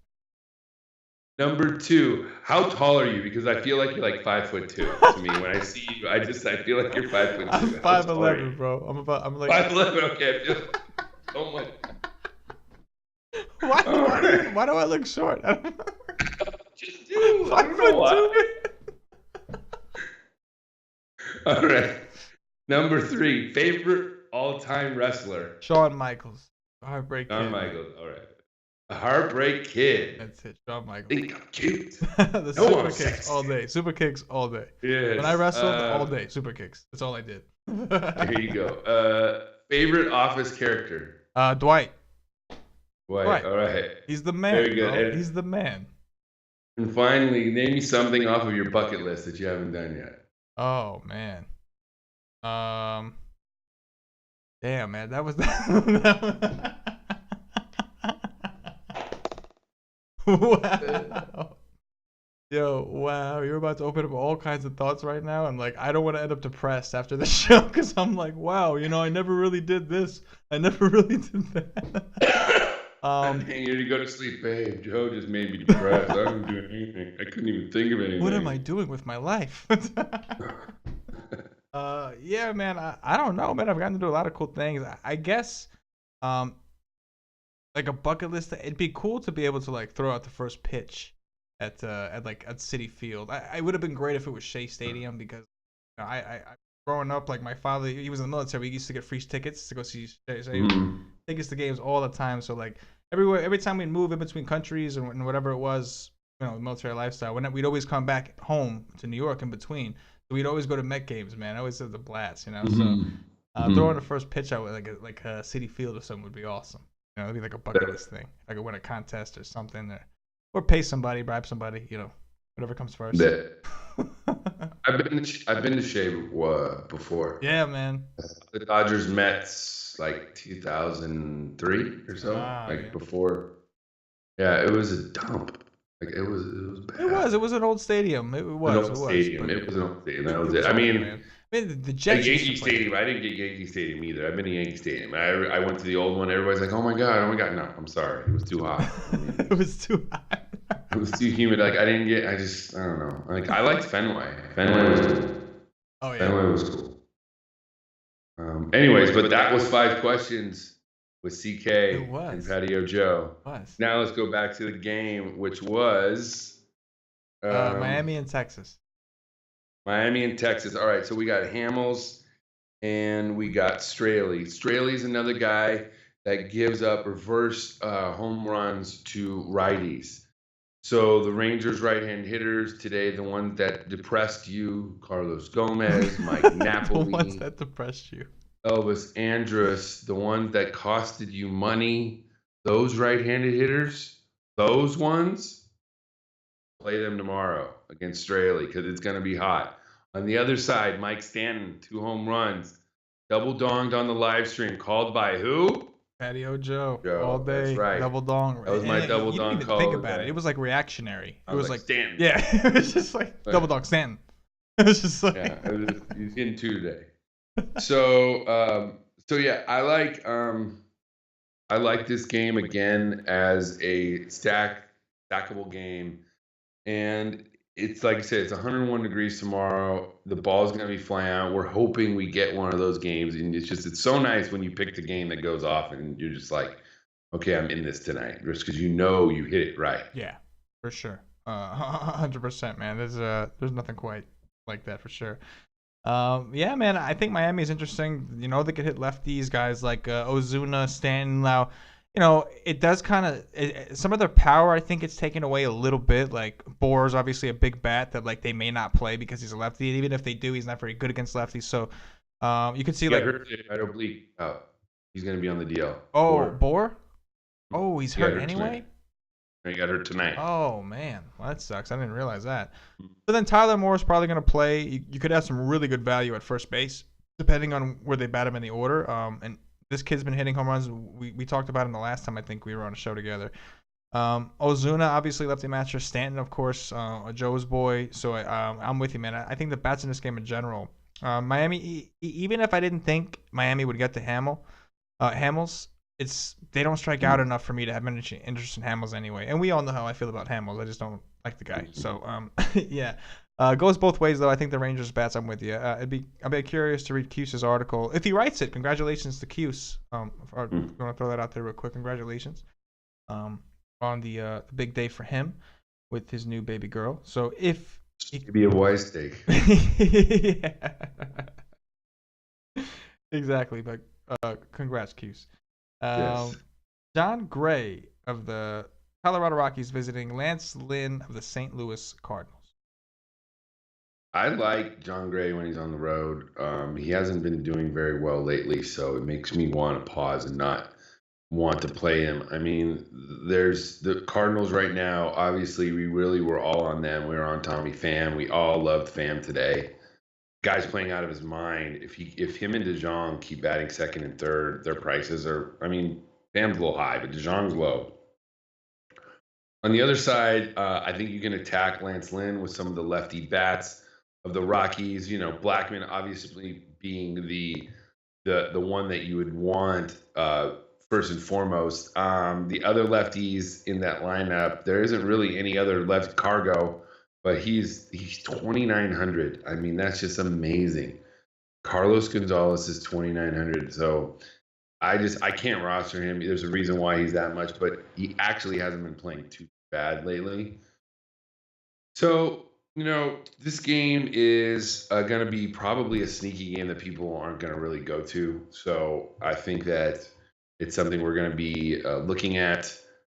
[SPEAKER 2] Number 2, how tall are you? Because I feel like you're like 5'2" to me. When I see you, I feel like you're 5'2".
[SPEAKER 1] I'm 5'11", bro. I'm like
[SPEAKER 2] 5'11". Okay. Oh my.
[SPEAKER 1] Why do I look short?
[SPEAKER 2] Just do. I don't know why. All right. Number 3, favorite all-time wrestler.
[SPEAKER 1] Shawn Michaels. Heartbreak
[SPEAKER 2] Shawn
[SPEAKER 1] Kid.
[SPEAKER 2] Michaels. All right. A Heartbreak Kid.
[SPEAKER 1] That's it. Shawn Michaels.
[SPEAKER 2] Think I'm cute.
[SPEAKER 1] The
[SPEAKER 2] No,
[SPEAKER 1] super
[SPEAKER 2] I'm
[SPEAKER 1] kicks
[SPEAKER 2] sexy.
[SPEAKER 1] all day. Super kicks all day.
[SPEAKER 2] Yes.
[SPEAKER 1] When I wrestled all day, super kicks. That's all I did.
[SPEAKER 2] There you go. Favorite Office character?
[SPEAKER 1] Dwight.
[SPEAKER 2] Dwight. All right.
[SPEAKER 1] He's the man.
[SPEAKER 2] Very good.
[SPEAKER 1] Bro. He's the man.
[SPEAKER 2] And finally, name me something off of your bucket list that you haven't done yet.
[SPEAKER 1] Oh man. Damn, man, that was wow. Yo, wow, you're about to open up all kinds of thoughts right now, and like I don't want to end up depressed after the show because I'm like, wow, I never really did this. I never really did that.
[SPEAKER 2] I'm here to go to sleep, babe. Joe just made me depressed. I didn't do anything. I couldn't even think of anything.
[SPEAKER 1] What am I doing with my life? Yeah, man, I don't know, man. I've gotten to do a lot of cool things. I guess, like a bucket list. It'd be cool to be able to like throw out the first pitch at Citi Field. I would have been great if it was Shea Stadium because I growing up, like my father, he was in the military. We used to get free tickets to go see Shea. Tickets to games all the time. So like every time we'd move in between countries and whatever it was, military lifestyle. We'd always come back home to New York in between. So we'd always go to Met games, man. I always had the blast, So throwing the first pitch out with like a Citi Field or something would be awesome. It'd be like a bucket list thing. I could win a contest or something, or pay somebody, bribe somebody, whatever comes first.
[SPEAKER 2] I've been to Shea before.
[SPEAKER 1] Yeah, man.
[SPEAKER 2] The Dodgers Mets like 2003 or so, before. Yeah, it was a dump. Like it was bad.
[SPEAKER 1] It was an old stadium. It was an old stadium.
[SPEAKER 2] That was it. I mean,
[SPEAKER 1] the Jets.
[SPEAKER 2] Yankee Stadium. I didn't get Yankee Stadium either. I've been to Yankee Stadium. I went to the old one. Everybody's like, oh my god. No, I'm sorry. It was too hot.
[SPEAKER 1] It was too hot.
[SPEAKER 2] It was too humid. Like I don't know. Like I liked Fenway. Fenway was cool.
[SPEAKER 1] Oh yeah.
[SPEAKER 2] Fenway was cool. Anyways, but that was 5 questions with CK and Patio Joe. Now let's go back to the game, which was
[SPEAKER 1] Miami and Texas.
[SPEAKER 2] Miami and Texas. All right, so we got Hamels and we got Straley. Straley's another guy that gives up reverse home runs to righties. So the Rangers right-hand hitters today, the ones that depressed you, Carlos Gomez, Mike Napoli.
[SPEAKER 1] The ones that depressed you.
[SPEAKER 2] Elvis Andrus, the ones that costed you money, those right-handed hitters, those ones, play them tomorrow against Straley because it's going to be hot. On the other side, Mike Stanton, 2 home runs, double donged on the live stream, called by who?
[SPEAKER 1] Patio Joe all day.
[SPEAKER 2] That's right.
[SPEAKER 1] Double dong.
[SPEAKER 2] That was my double dong call.
[SPEAKER 1] Think about it. It was like reactionary. It was like
[SPEAKER 2] Stanton.
[SPEAKER 1] Yeah, it was just like double dong Stanton. It was just like
[SPEAKER 2] he's getting 2 today. So yeah, I like this game again as a stackable game, and it's like I said, it's 101 degrees tomorrow. The ball's gonna be flying out. We're hoping we get one of those games, and it's so nice when you pick the game that goes off, and you're just like, okay, I'm in this tonight, just because you hit it right.
[SPEAKER 1] Yeah, for sure, 100%, man. There's nothing quite like that for sure. Yeah, man, I think Miami is interesting. They could hit lefties, guys like Ozuna, Stanton. Now, it does kind of some of their power. I think it's taken away a little bit. Like Boer's obviously a big bat that like they may not play because he's a lefty. And even if they do, he's not very good against lefties. So you can see
[SPEAKER 2] oblique out. He's going to be on the DL.
[SPEAKER 1] Oh, Boer? Oh, he's hurt anyway.
[SPEAKER 2] He got hurt tonight.
[SPEAKER 1] Oh, man. Well, that sucks. I didn't realize that. But then Tyler Moore is probably going to play. You could have some really good value at first base, depending on where they bat him in the order. And this kid's been hitting home runs. We talked about him the last time I think we were on a show together. Ozuna, obviously, lefty matcher. Stanton, of course, Joe's boy. So I'm with you, man. I think the bats in this game in general. Miami, even if I didn't think Miami would get to Hamels, they don't strike out enough for me to have any interest in Hamels anyway. And we all know how I feel about Hamels. I just don't like the guy. So yeah, goes both ways though. I think the Rangers bats. I'm with you. I'd be curious to read Cuse's article if he writes it. Congratulations to Cuse. I'm going to throw that out there real quick. Congratulations on the big day for him with his new baby girl. So if
[SPEAKER 2] he could be a Y-steak.
[SPEAKER 1] Yeah. Exactly, but Congrats, Cuse.
[SPEAKER 2] Yes.
[SPEAKER 1] John Gray of the Colorado Rockies visiting Lance Lynn of the St. Louis Cardinals.
[SPEAKER 2] I like John Gray when he's on the road. He hasn't been doing very well lately, so it makes me want to pause and not want to play him. I mean, there's the Cardinals right now. Obviously, we really were all on them. We were on Tommy Pham. We all loved Pham today. Guy's playing out of his mind. If him and DeJong keep batting second and third, their prices are. I mean, Pham's a little high, but DeJong's low. On the other side, I think you can attack Lance Lynn with some of the lefty bats of the Rockies. You know, Blackman obviously being the one that you would want first and foremost. The other lefties in that lineup, there isn't really any other left. Cargo, but he's 2,900. I mean, that's just amazing. Carlos Gonzalez is 2,900. So I can't roster him. There's a reason why he's that much, but he actually hasn't been playing too bad lately. So, you know, this game is going to be probably a sneaky game that people aren't going to really go to. So I think that it's something we're going to be looking at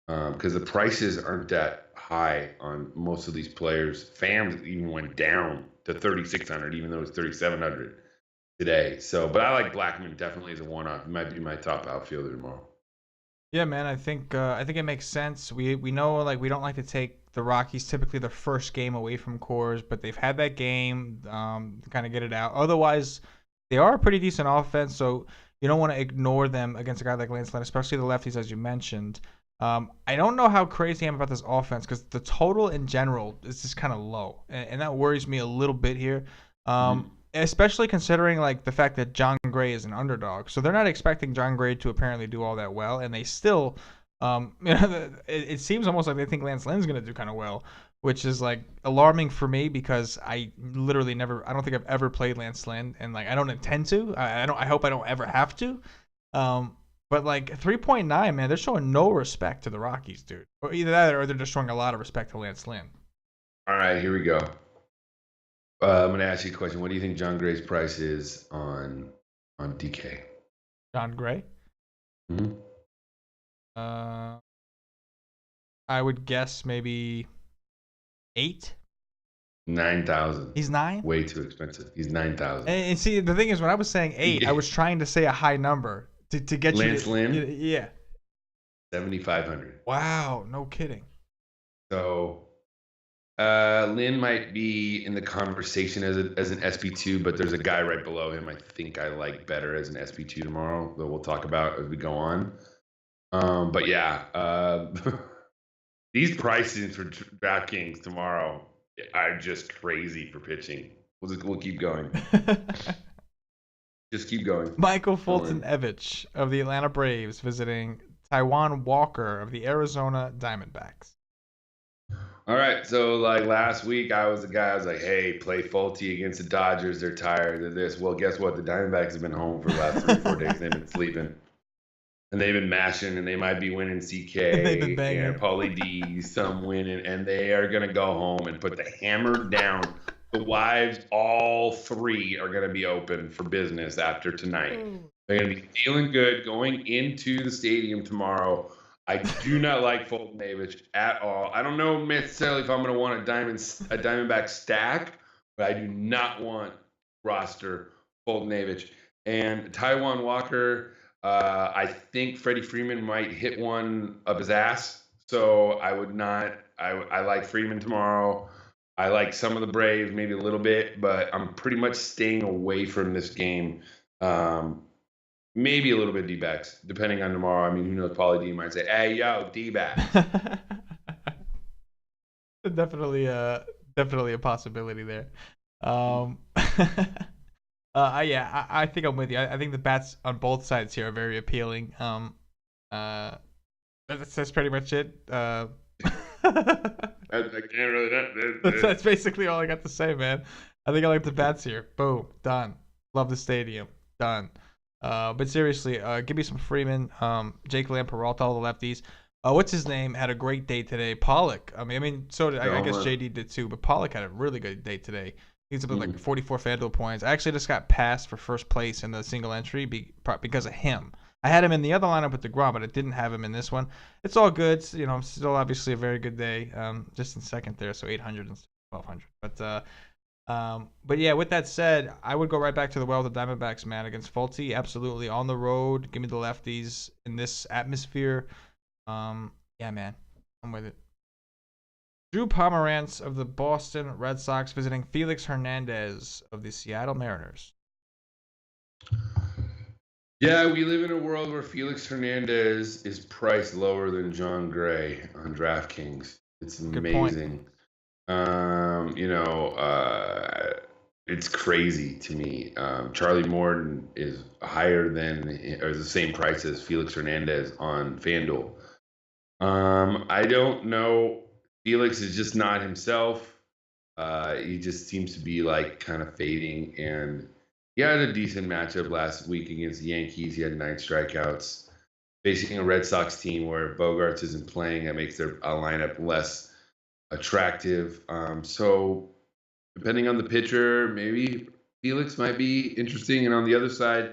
[SPEAKER 2] because the prices aren't that high on most of these players. Pham even went down to 3,600, even though it's 3,700 today. So, but I like Blackman definitely as a one-off. He might be my top outfielder tomorrow.
[SPEAKER 1] Yeah, man, I think it makes sense. We know like we don't like to take the Rockies typically the first game away from Coors, but they've had that game to kind of get it out. Otherwise, they are a pretty decent offense, so you don't want to ignore them against a guy like Lance Lynn, especially the lefties as you mentioned. I don't know how crazy I am about this offense because the total in general is just kind of low, and that worries me a little bit here. Especially considering like the fact that John Gray is an underdog, so they're not expecting John Gray to apparently do all that well, and they still, it seems almost like they think Lance Lynn's gonna do kind of well, which is like alarming for me because I literally never, I don't think I've ever played Lance Lynn, and like I don't intend to. I hope I don't ever have to. But like 3.9, man, they're showing no respect to the Rockies, dude. Or either that, or they're just showing a lot of respect to Lance Lynn.
[SPEAKER 2] All right, here we go. I'm going to ask you a question. What do you think John Gray's price is on DK?
[SPEAKER 1] John Gray?
[SPEAKER 2] Mm-hmm.
[SPEAKER 1] I would guess maybe 8.
[SPEAKER 2] 9,000.
[SPEAKER 1] He's 9?
[SPEAKER 2] Way too expensive. He's 9,000.
[SPEAKER 1] And see, the thing is, when I was saying 8, I was trying to say a high number to get
[SPEAKER 2] Lance
[SPEAKER 1] you.
[SPEAKER 2] Lynn?
[SPEAKER 1] Yeah.
[SPEAKER 2] 7,500.
[SPEAKER 1] Wow, no kidding.
[SPEAKER 2] So Lynn might be in the conversation as an SP2, but there's a guy right below him I think I like better as an SP2 tomorrow that we'll talk about as we go on. But yeah, these prices for DraftKings tomorrow are just crazy for pitching. We'll keep going. Just keep going.
[SPEAKER 1] Michael Fulton-Evich of the Atlanta Braves visiting Taijuan Walker of the Arizona Diamondbacks.
[SPEAKER 2] All right, so like last week, I was like, hey, play Fulte against the Dodgers. They're tired of this. Well, guess what? The Diamondbacks have been home for the last 3 or 4 days. They've been sleeping. And they've been mashing, and they might be winning CK.
[SPEAKER 1] They've been banging.
[SPEAKER 2] And Paulie D, some winning, and they are going to go home and put the hammer down. The wives, all 3 are going to be open for business after tonight. They're going to be feeling good going into the stadium tomorrow. I do not like Fulton-Evich at all. I don't know necessarily if I'm going to want a Diamondback stack, but I do not want roster Fulton-Evich. And Taijuan Walker, I think Freddie Freeman might hit one up his ass. So I would not. I like Freeman tomorrow. I like some of the Braves, maybe a little bit, but I'm pretty much staying away from this game. Maybe a little bit of D-backs, depending on tomorrow. I mean, who knows? Paulie D might say, "Hey, yo, D-backs."
[SPEAKER 1] Definitely a possibility there. Yeah, I think I'm with you. I think the bats on both sides here are very appealing. That's pretty much it.
[SPEAKER 2] I can't really.
[SPEAKER 1] That's basically all I got to say, man. I think I like the bats here. Boom, done. Love the stadium, done. But seriously, give me some Freeman, Jake Lamperalta, all the lefties. What's his name? Had a great day today. Pollock. I mean, so did I guess JD did too, but Pollock had a really good day today. He's up at like 44 FanDuel points. I actually just got passed for first place in the single entry because of him. I had him in the other lineup with DeGrom, but I didn't have him in this one. It's all good. Still obviously a very good day. Just in second there, so 800 and 1200. But yeah, with that said, I would go right back to the well of the Diamondbacks, man, against Fulte. Absolutely on the road. Give me the lefties in this atmosphere. Yeah, man, I'm with it. Drew Pomerantz of the Boston Red Sox visiting Felix Hernandez of the Seattle Mariners.
[SPEAKER 2] Yeah, we live in a world where Felix Hernandez is priced lower than John Gray on DraftKings. It's amazing. It's crazy to me. Charlie Morton is higher than, or the same price as Felix Hernandez on FanDuel. I don't know. Felix is just not himself. He just seems to be like kind of fading, and he had a decent matchup last week against the Yankees. He had 9 strikeouts, facing a Red Sox team where Bogarts isn't playing. That makes their lineup less attractive. So depending on the pitcher, maybe Felix might be interesting. And on the other side,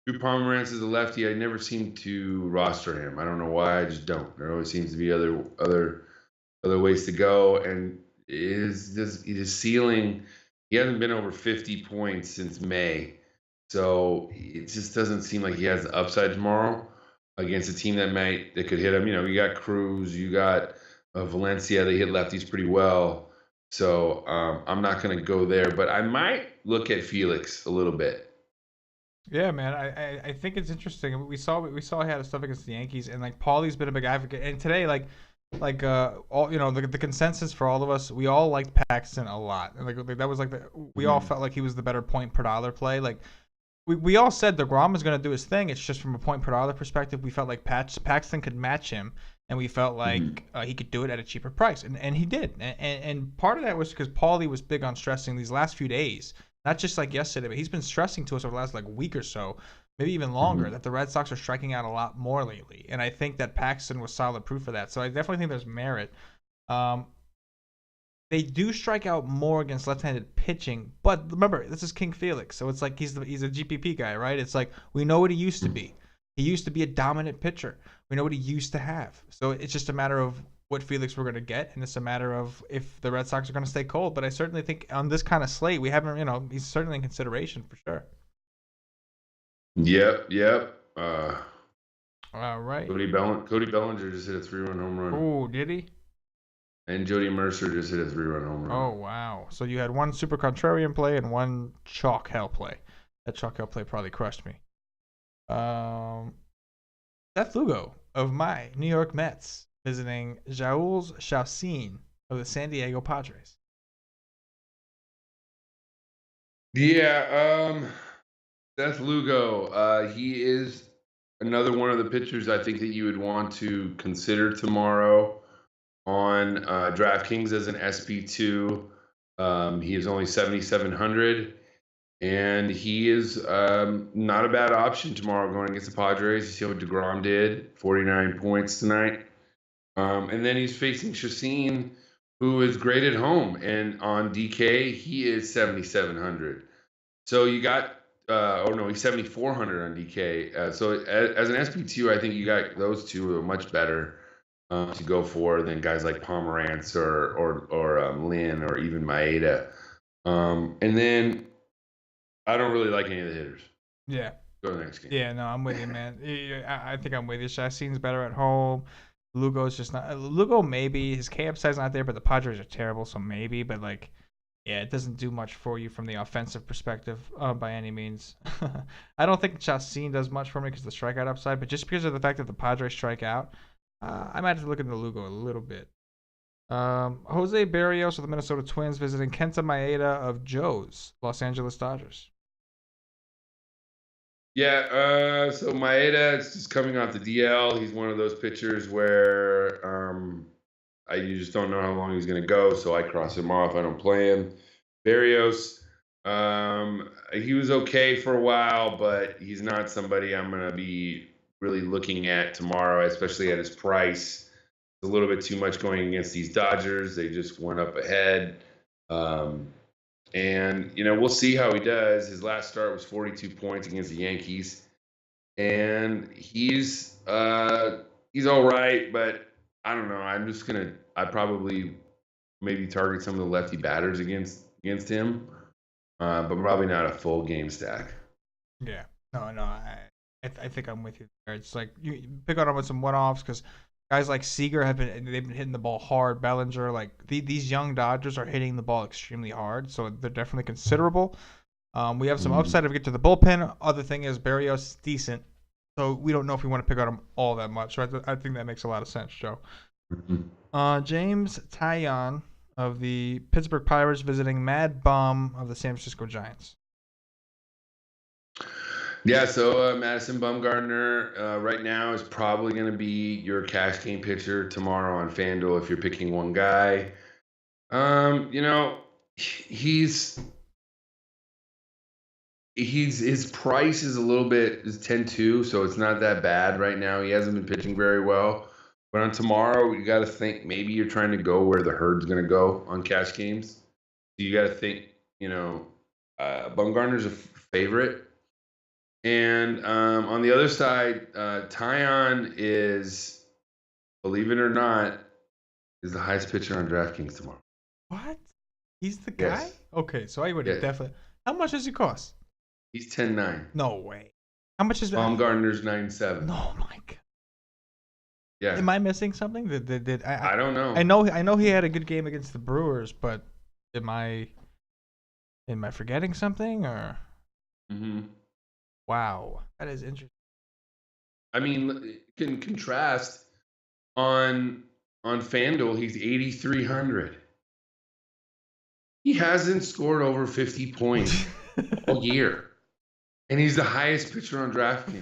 [SPEAKER 2] Drew Pomerantz is a lefty. I never seem to roster him. I don't know why. I just don't. There always seems to be other ways to go. And his ceiling, he hasn't been over 50 points since May. So it just doesn't seem like he has the upside tomorrow against a team that could hit him. You got Cruz, you got Valencia. They hit lefties pretty well. So I'm not going to go there, but I might look at Felix a little bit.
[SPEAKER 1] Yeah, man. I think it's interesting. We saw he had stuff against the Yankees, and like Paulie's been a big advocate. And today, all the consensus for all of us, we all liked Paxton a lot. And like that was like we all felt like he was the better point per dollar play. Like we all said DeGrom was going to do his thing. It's just from a point per dollar perspective, we felt like Paxton could match him, and we felt like he could do it at a cheaper price, and he did. And part of that was because Paulie was big on stressing these last few days. Not just like yesterday, but he's been stressing to us over the last week or so, maybe even longer, that the Red Sox are striking out a lot more lately. And I think that Paxton was solid proof of that. So I definitely think there's merit. They do strike out more against left-handed pitching, but remember, this is King Felix, so it's like he's a GPP guy, right? It's like we know what he used to be. He used to be a dominant pitcher. We know what he used to have. So it's just a matter of what Felix we're going to get, and it's a matter of if the Red Sox are going to stay cold. But I certainly think on this kind of slate, we haven't, he's certainly in consideration for sure.
[SPEAKER 2] Yep.
[SPEAKER 1] All right.
[SPEAKER 2] Cody Bellinger just hit a 3-run home run.
[SPEAKER 1] Oh, did he?
[SPEAKER 2] And Jody Mercer just hit a 3-run home run.
[SPEAKER 1] Oh, wow. So you had one super contrarian play and one chalk hell play. That chalk hell play probably crushed me. Seth Lugo of my New York Mets visiting Jules Chacin of the San Diego Padres.
[SPEAKER 2] Yeah, Seth Lugo. He is another one of the pitchers I think that you would want to consider tomorrow on DraftKings as an SP2. He is only 7,700, and he is not a bad option tomorrow going against the Padres. You see what DeGrom did, 49 points tonight. And then he's facing Chacin, who is great at home. And on DK, he is 7,700. So you got, he's 7,400 on DK. So as an SP2, I think you got those two who are much better to go for than guys like Pomerantz or Lynn or even Maeda. And then I don't really like any of the hitters.
[SPEAKER 1] Yeah.
[SPEAKER 2] Go to the next game.
[SPEAKER 1] Yeah, no, I'm with you, man. I think I'm with you. Chacin's better at home. Lugo's just not. Lugo maybe. His K upside's not there, but the Padres are terrible, so maybe. But it doesn't do much for you from the offensive perspective by any means. I don't think Chacin does much for me because of the strikeout upside, but just because of the fact that the Padres strike out, I might have to look into Lugo a little bit. Jose Barrios of the Minnesota Twins visiting Kenta Maeda of Joe's Los Angeles Dodgers.
[SPEAKER 2] Yeah, so Maeda is just coming off the DL. He's one of those pitchers where you just don't know how long he's going to go, so I cross him off. I don't play him. Barrios, he was okay for a while, but he's not somebody I'm going to be really looking at tomorrow, especially at his price. It's a little bit too much going against these Dodgers. They just went up ahead. And, we'll see how he does. His last start was 42 points against the Yankees. And he's all right, but I don't know. I probably maybe target some of the lefty batters against him, but probably not a full game stack.
[SPEAKER 1] Yeah. No. I think I'm with you there. It's like you pick on him with some one-offs because guys like Seager they've been hitting the ball hard. Bellinger, like these young Dodgers are hitting the ball extremely hard, so they're definitely considerable. We have some upside if we get to the bullpen. Other thing is Barrios is decent, so we don't know if we want to pick on him all that much. So I think that makes a lot of sense, Joe. James Taillon of the Pittsburgh Pirates visiting Mad Bum of the San Francisco Giants.
[SPEAKER 2] Yeah, so Madison Bumgarner right now is probably going to be your cash game pitcher tomorrow on FanDuel if you're picking one guy. He's his price is a little bit is 10-2, so it's not that bad right now. He hasn't been pitching very well. But on tomorrow, you got to think maybe you're trying to go where the herd's going to go on cash games. So you got to think, Bumgarner's a favorite. And on the other side, Taillon is, believe it or not, is the highest pitcher on DraftKings tomorrow.
[SPEAKER 1] What? He's the guy?
[SPEAKER 2] Yes.
[SPEAKER 1] Okay, so I would definitely. How much does he cost?
[SPEAKER 2] He's 10-9.
[SPEAKER 1] No way. How much is
[SPEAKER 2] Bumgarner's 9-7?
[SPEAKER 1] No, my God.
[SPEAKER 2] Yeah.
[SPEAKER 1] Am I missing something?
[SPEAKER 2] I don't know.
[SPEAKER 1] I know he had a good game against the Brewers, but am I forgetting something or?
[SPEAKER 2] Mm-hmm.
[SPEAKER 1] Wow, that is interesting.
[SPEAKER 2] I mean, can contrast on FanDuel, he's 8,300. He hasn't scored over 50 points all year, and he's the highest pitcher on DraftKings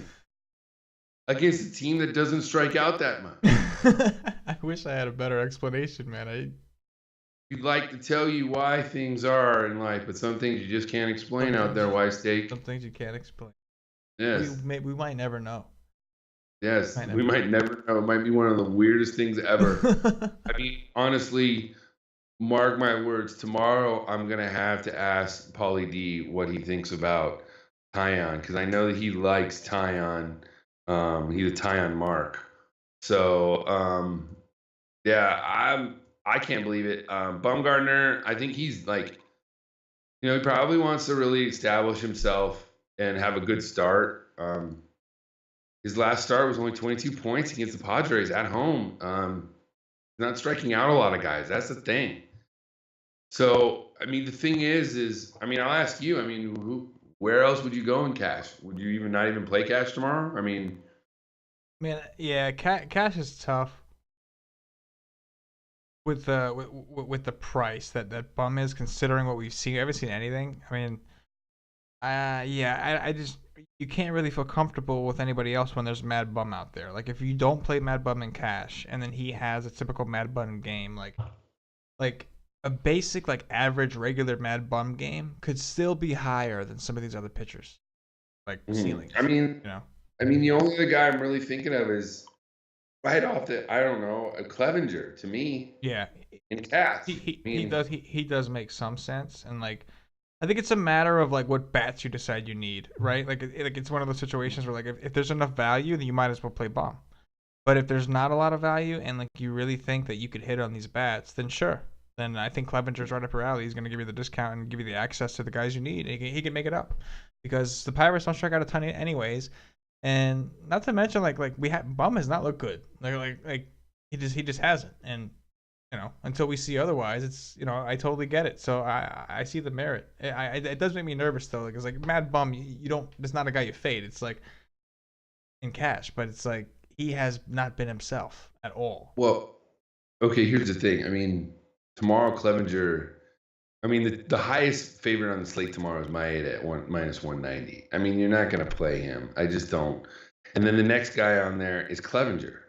[SPEAKER 2] against a team that doesn't strike out that much.
[SPEAKER 1] I wish I had a better explanation, man.
[SPEAKER 2] You'd like to tell you why things are in life, but some things you just can't explain out there, Y-Steak.
[SPEAKER 1] Some things you can't explain.
[SPEAKER 2] Yes.
[SPEAKER 1] We might never know.
[SPEAKER 2] Yes, we might never know. It might be one of the weirdest things ever. I mean, honestly, mark my words, tomorrow I'm going to have to ask Paulie D what he thinks about Taillon, because I know that he likes Taillon. He's a Taillon mark. So, I can't believe it. Bumgarner, I think he's like, he probably wants to really establish himself and have a good start. His last start was only 22 points against the Padres at home. He's not striking out a lot of guys. That's the thing. So, I mean, the thing is, I'll ask you, where else would you go in cash? Would you not even play cash tomorrow?
[SPEAKER 1] Man, yeah, cash is tough. With the price that Bum is, considering what we've seen, I haven't seen anything. I just, you can't really feel comfortable with anybody else when there's Mad Bum out there. Like if you don't play Mad Bum in cash, and then he has a typical Mad Bum game, like a basic average regular Mad Bum game could still be higher than some of these other pitchers, ceilings.
[SPEAKER 2] The only other guy I'm really thinking of is right off the, I don't know, a Clevenger to me.
[SPEAKER 1] Yeah.
[SPEAKER 2] In cash.
[SPEAKER 1] He does make some sense, and I think it's a matter of what bats you decide you need, right? It's one of those situations where if there's enough value, then you might as well play Bum. But if there's not a lot of value and you really think that you could hit on these bats, then sure. Then I think Clevenger's right up your alley. He's going to give you the discount and give you the access to the guys you need. He can make it up, because the Pirates don't strike out a ton anyways. And not to mention, Bum has not looked good. He just hasn't. And until we see otherwise, it's I totally get it. So I see the merit. It does make me nervous though, because Mad Bum, you don't. It's not a guy you fade. It's in cash, but it's he has not been himself at all.
[SPEAKER 2] Well, okay. Here's the thing. Tomorrow Clevenger. The highest favorite on the slate tomorrow is Maeda at -190. You're not going to play him. I just don't. And then the next guy on there is Clevenger.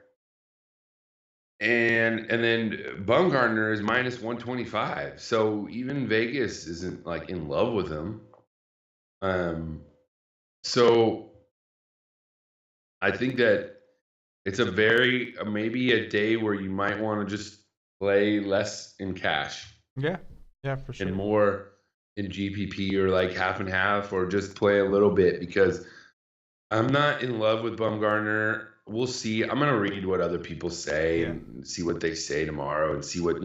[SPEAKER 2] And then Bumgarner is -125. So even Vegas isn't in love with him. So I think that it's maybe a day where you might want to just play less in cash.
[SPEAKER 1] Yeah. Yeah, for sure.
[SPEAKER 2] And more in GPP or like half and half or just play a little bit because I'm not in love with Bumgarner. We'll see. I'm gonna read what other people say
[SPEAKER 1] Yeah.
[SPEAKER 2] and see what they say tomorrow and see what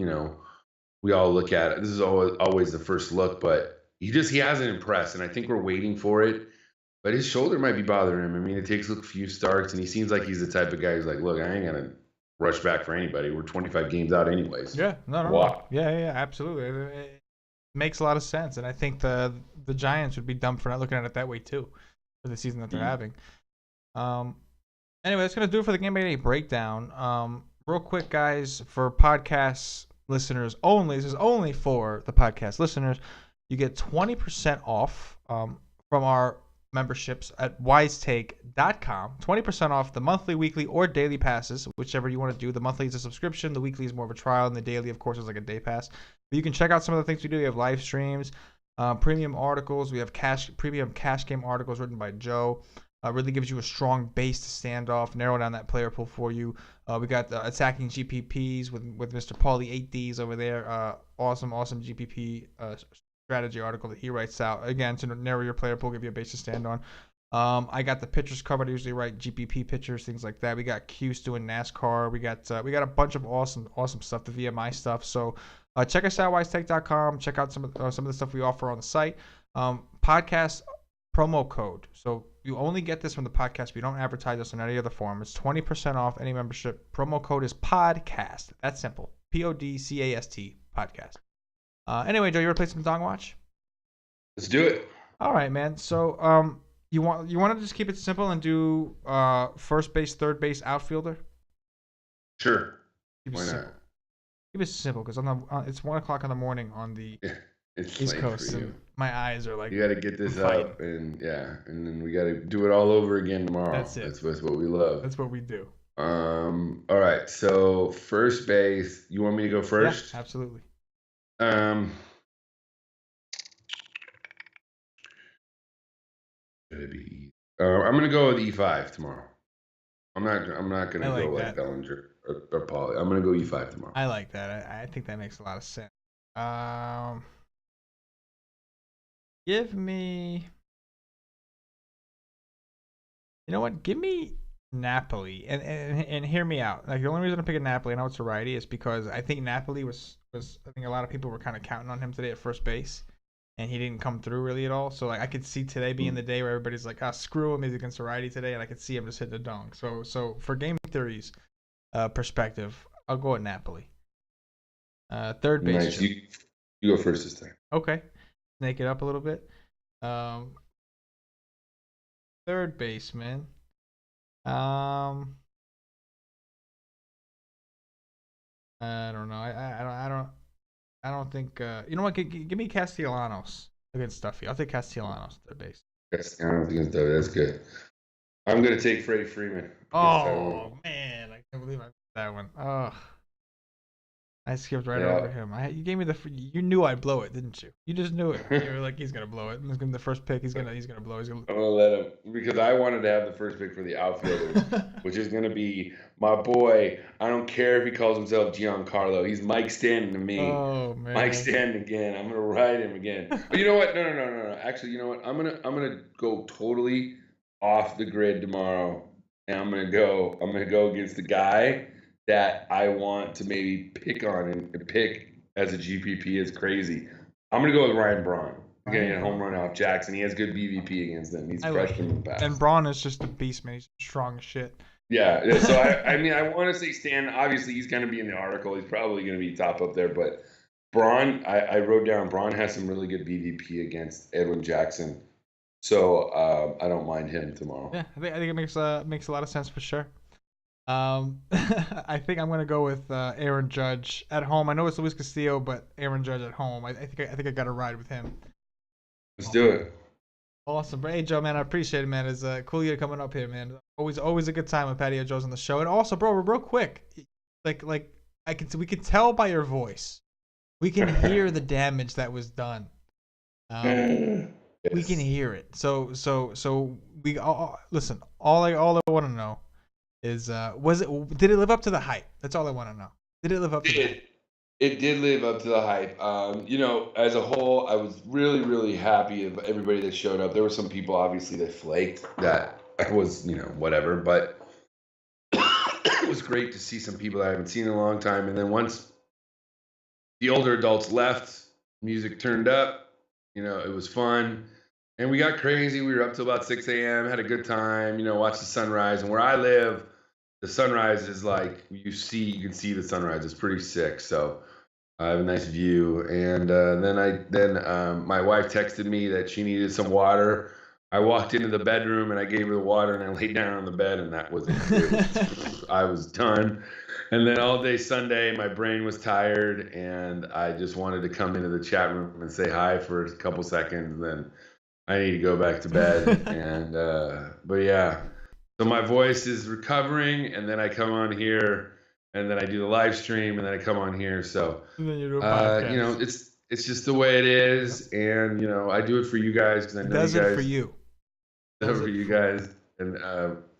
[SPEAKER 2] we all look at it. This is always the first look, but he hasn't impressed, and I think we're waiting for it. But his shoulder might be bothering him. I mean, it takes a few starts, and he seems like he's the type of guy who's like, look, I ain't gonna rush back for anybody. We're 25 games out anyways.
[SPEAKER 1] Yeah. No. Yeah. Absolutely. It makes a lot of sense, and I think the Giants would be dumb for not looking at it that way too, for the season that they're having. Anyway, that's gonna do it for the game by day breakdown. Real quick, guys, for podcast listeners only. This is only for the podcast listeners. You get 20% off from our memberships at wisetake.com. 20% off the monthly, weekly, or daily passes, whichever you want to do. The monthly is a subscription. The weekly is more of a trial, and the daily, of course, is like a day pass. But you can check out some of the things we do. We have live streams, premium articles. We have premium cash game articles written by Joe. Really gives you a strong base to stand off, narrow down that player pool for you. We got attacking GPPs with Mr. Paulie 8Ds over there. Awesome GPP strategy article that he writes out, again, to narrow your player pool, give you a base to stand on. I got the pitchers covered. I usually write GPP pitchers, things like that. We got Q's doing NASCAR. We got a bunch of awesome stuff, the VMI stuff. So check us out, wisetech.com. Check out some of the stuff we offer on the site. Podcast promo code. So you only get this from the podcast. We don't advertise this in any other form. It's 20% off any membership. Promo code is podcast. That's simple. PODCAST podcast. Anyway, Joe, you want to play some Dong Watch?
[SPEAKER 2] Let's do it.
[SPEAKER 1] All right, man. So you want to just keep it simple and do first base, third base, outfielder?
[SPEAKER 2] Sure.
[SPEAKER 1] Why not? Keep it simple because it's 1:00 in the morning on the East Coast. And my eyes are like,
[SPEAKER 2] you got to get this up, and then we got to do it all over again tomorrow.
[SPEAKER 1] That's it.
[SPEAKER 2] That's what we love.
[SPEAKER 1] That's what we do.
[SPEAKER 2] All right. So first base. You want me to go first?
[SPEAKER 1] Yeah, absolutely.
[SPEAKER 2] I'm gonna go with E5 tomorrow. I'm not gonna go like Bellinger or Paulie. I'm gonna go E5 tomorrow.
[SPEAKER 1] I like that. I think that makes a lot of sense. Give me. You know what? Give me Napoli and hear me out. Like the only reason I'm picking Napoli, I know it's a righty, is because I think Napoli was I think a lot of people were kind of counting on him today at first base, and he didn't come through really at all. So like I could see today being the day where everybody's like, screw him, he's against a righty today, and I could see him just hitting a dunk. So for game theory's perspective, I'll go with Napoli. Third base.
[SPEAKER 2] Nice. You go first this time.
[SPEAKER 1] Okay, snake it up a little bit. Third baseman. I don't know. I don't think. You know what? Give me Castellanos against Stuffy. I'll take Castellanos third base.
[SPEAKER 2] Castellanos against Stuffy. That's good. I'm gonna take Freddie Freeman.
[SPEAKER 1] Oh man, I can't believe I missed that one. Oh, I skipped right over him. You gave me you knew I'd blow it, didn't you? You just knew it. You were like, he's gonna blow it. He's gonna the first pick. He's gonna blow.
[SPEAKER 2] I'm gonna let him because I wanted to have the first pick for the outfielders, which is gonna be my boy. I don't care if he calls himself Giancarlo. He's Mike Stanton to me.
[SPEAKER 1] Oh man,
[SPEAKER 2] Mike Stanton again. I'm gonna ride him again. But you know what? No. Actually, you know what? I'm gonna go totally off the grid tomorrow, and I'm gonna go against the guy that I want to maybe pick on and pick as a GPP is crazy. I'm going to go with Ryan Braun. He's going to get a home run off Jackson. He has good BVP against them. He's freshman in the past.
[SPEAKER 1] And Braun is just a beast, man. He's strong as shit.
[SPEAKER 2] Yeah. So, I want to say Stan, obviously he's going to be in the article. He's probably going to be top up there. But Braun, I wrote down, Braun has some really good BVP against Edwin Jackson. So, I don't mind him tomorrow.
[SPEAKER 1] Yeah, I think it makes a lot of sense for sure. I think I'm gonna go with Aaron Judge at home. I know it's Luis Castillo, but Aaron Judge at home. I think I got to ride with him.
[SPEAKER 2] Let's do it.
[SPEAKER 1] Awesome, hey Joe, man, I appreciate it, man. It's cool you coming up here, man. Always a good time with Patio Joe's on the show. And also, bro, real quick, like we can tell by your voice, we can hear the damage that was done.
[SPEAKER 2] Yes.
[SPEAKER 1] We can hear it. So we listen. All I want to know is did it live up to the hype? That's all I want to know. Did it live up to the hype?
[SPEAKER 2] It did live up to the hype. You know, as a whole, I was really, really happy of everybody that showed up. There were some people, obviously, that flaked. That was, you know, whatever. But it was great to see some people I haven't seen in a long time. And then once the older adults left, music turned up. You know, it was fun. And we got crazy. We were up till about 6 a.m., had a good time, you know, watched the sunrise. And where I live, the sunrise is like you can see the sunrise. It's pretty sick. So I have a nice view. And then my wife texted me that she needed some water. I walked into the bedroom and I gave her the water and I laid down on the bed and that was it. I was done. And then all day Sunday, my brain was tired and I just wanted to come into the chat room and say hi for a couple seconds. Then I need to go back to bed. And but yeah, so my voice is recovering, and then I come on here, and then I do the live stream, and then I come on here. So
[SPEAKER 1] And then you do a podcast.
[SPEAKER 2] you know, it's just the way it is, and you know, I do it for you guys because I know
[SPEAKER 1] Does
[SPEAKER 2] you guys
[SPEAKER 1] it for you.
[SPEAKER 2] do it for you guys, and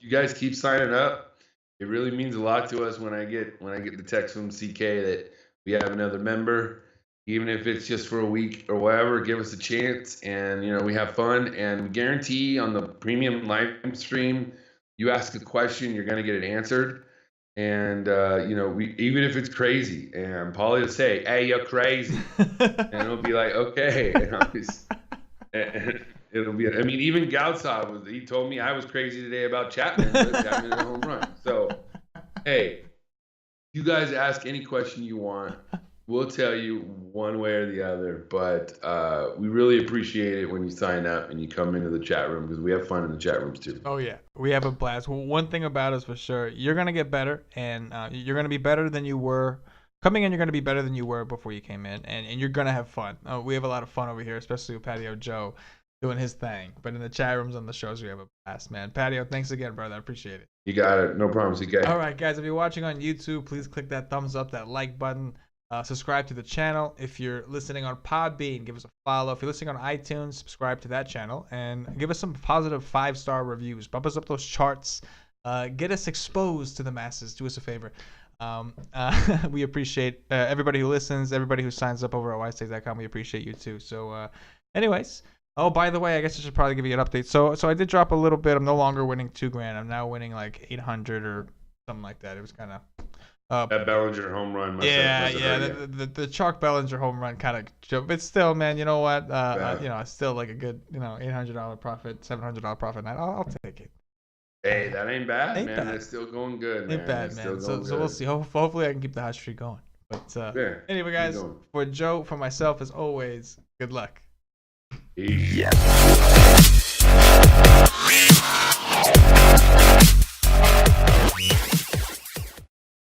[SPEAKER 2] you guys keep signing up. It really means a lot to us when I get the text from CK that we have another member. Even if it's just for a week or whatever, give us a chance, and you know, we have fun. And we guarantee on the premium live stream, you ask a question, you're gonna get it answered. And you know, even if it's crazy, and Paulie will say, "Hey, you're crazy," and it'll be like, "Okay," and it'll be. I mean, even Gautzov he told me I was crazy today about Chapman, but Chapman hit a home run. So, hey, you guys ask any question you want. We'll tell you one way or the other, but we really appreciate it when you sign up and you come into the chat room because we have fun in the chat rooms too.
[SPEAKER 1] Oh yeah, we have a blast. Well, one thing about us for sure, you're gonna get better, and you're gonna be better than you were coming in. You're gonna be better than you were before you came in, and you're gonna have fun. We have a lot of fun over here, especially with Patio Joe doing his thing. But in the chat rooms on the shows, we have a blast, man. Patio, thanks again, brother. I appreciate it.
[SPEAKER 2] You got it. No problem, CK.
[SPEAKER 1] All right, guys. If you're watching on YouTube, please click that thumbs up, that like button. Subscribe to the channel. If you're listening on Podbean, give us a follow. If you're listening on iTunes, subscribe to that channel and give us some positive 5-star reviews. Bump us up those charts. Get us exposed to the masses. Do us a favor. We appreciate everybody who listens, everybody who signs up over at wisetags.com. We appreciate you too. So, anyways. Oh, by the way, I guess I should probably give you an update. So I did drop a little bit. I'm no longer winning $2,000. I'm now winning like 800 or something like that. It was kind of.
[SPEAKER 2] That Bellinger home run must have
[SPEAKER 1] the Chalk Bellinger home run kind of joke, but still, man, you know what? You know, it's still like a good, you know, $800 profit, $700 profit night. I'll take it.
[SPEAKER 2] Hey, that ain't bad,
[SPEAKER 1] ain't
[SPEAKER 2] man.
[SPEAKER 1] Bad.
[SPEAKER 2] That's still going good, man.
[SPEAKER 1] Ain't bad, man. So we'll see. Hopefully, I can keep the hot streak going. But anyway, guys, for Joe, for myself, as always, good luck.
[SPEAKER 2] Yeah.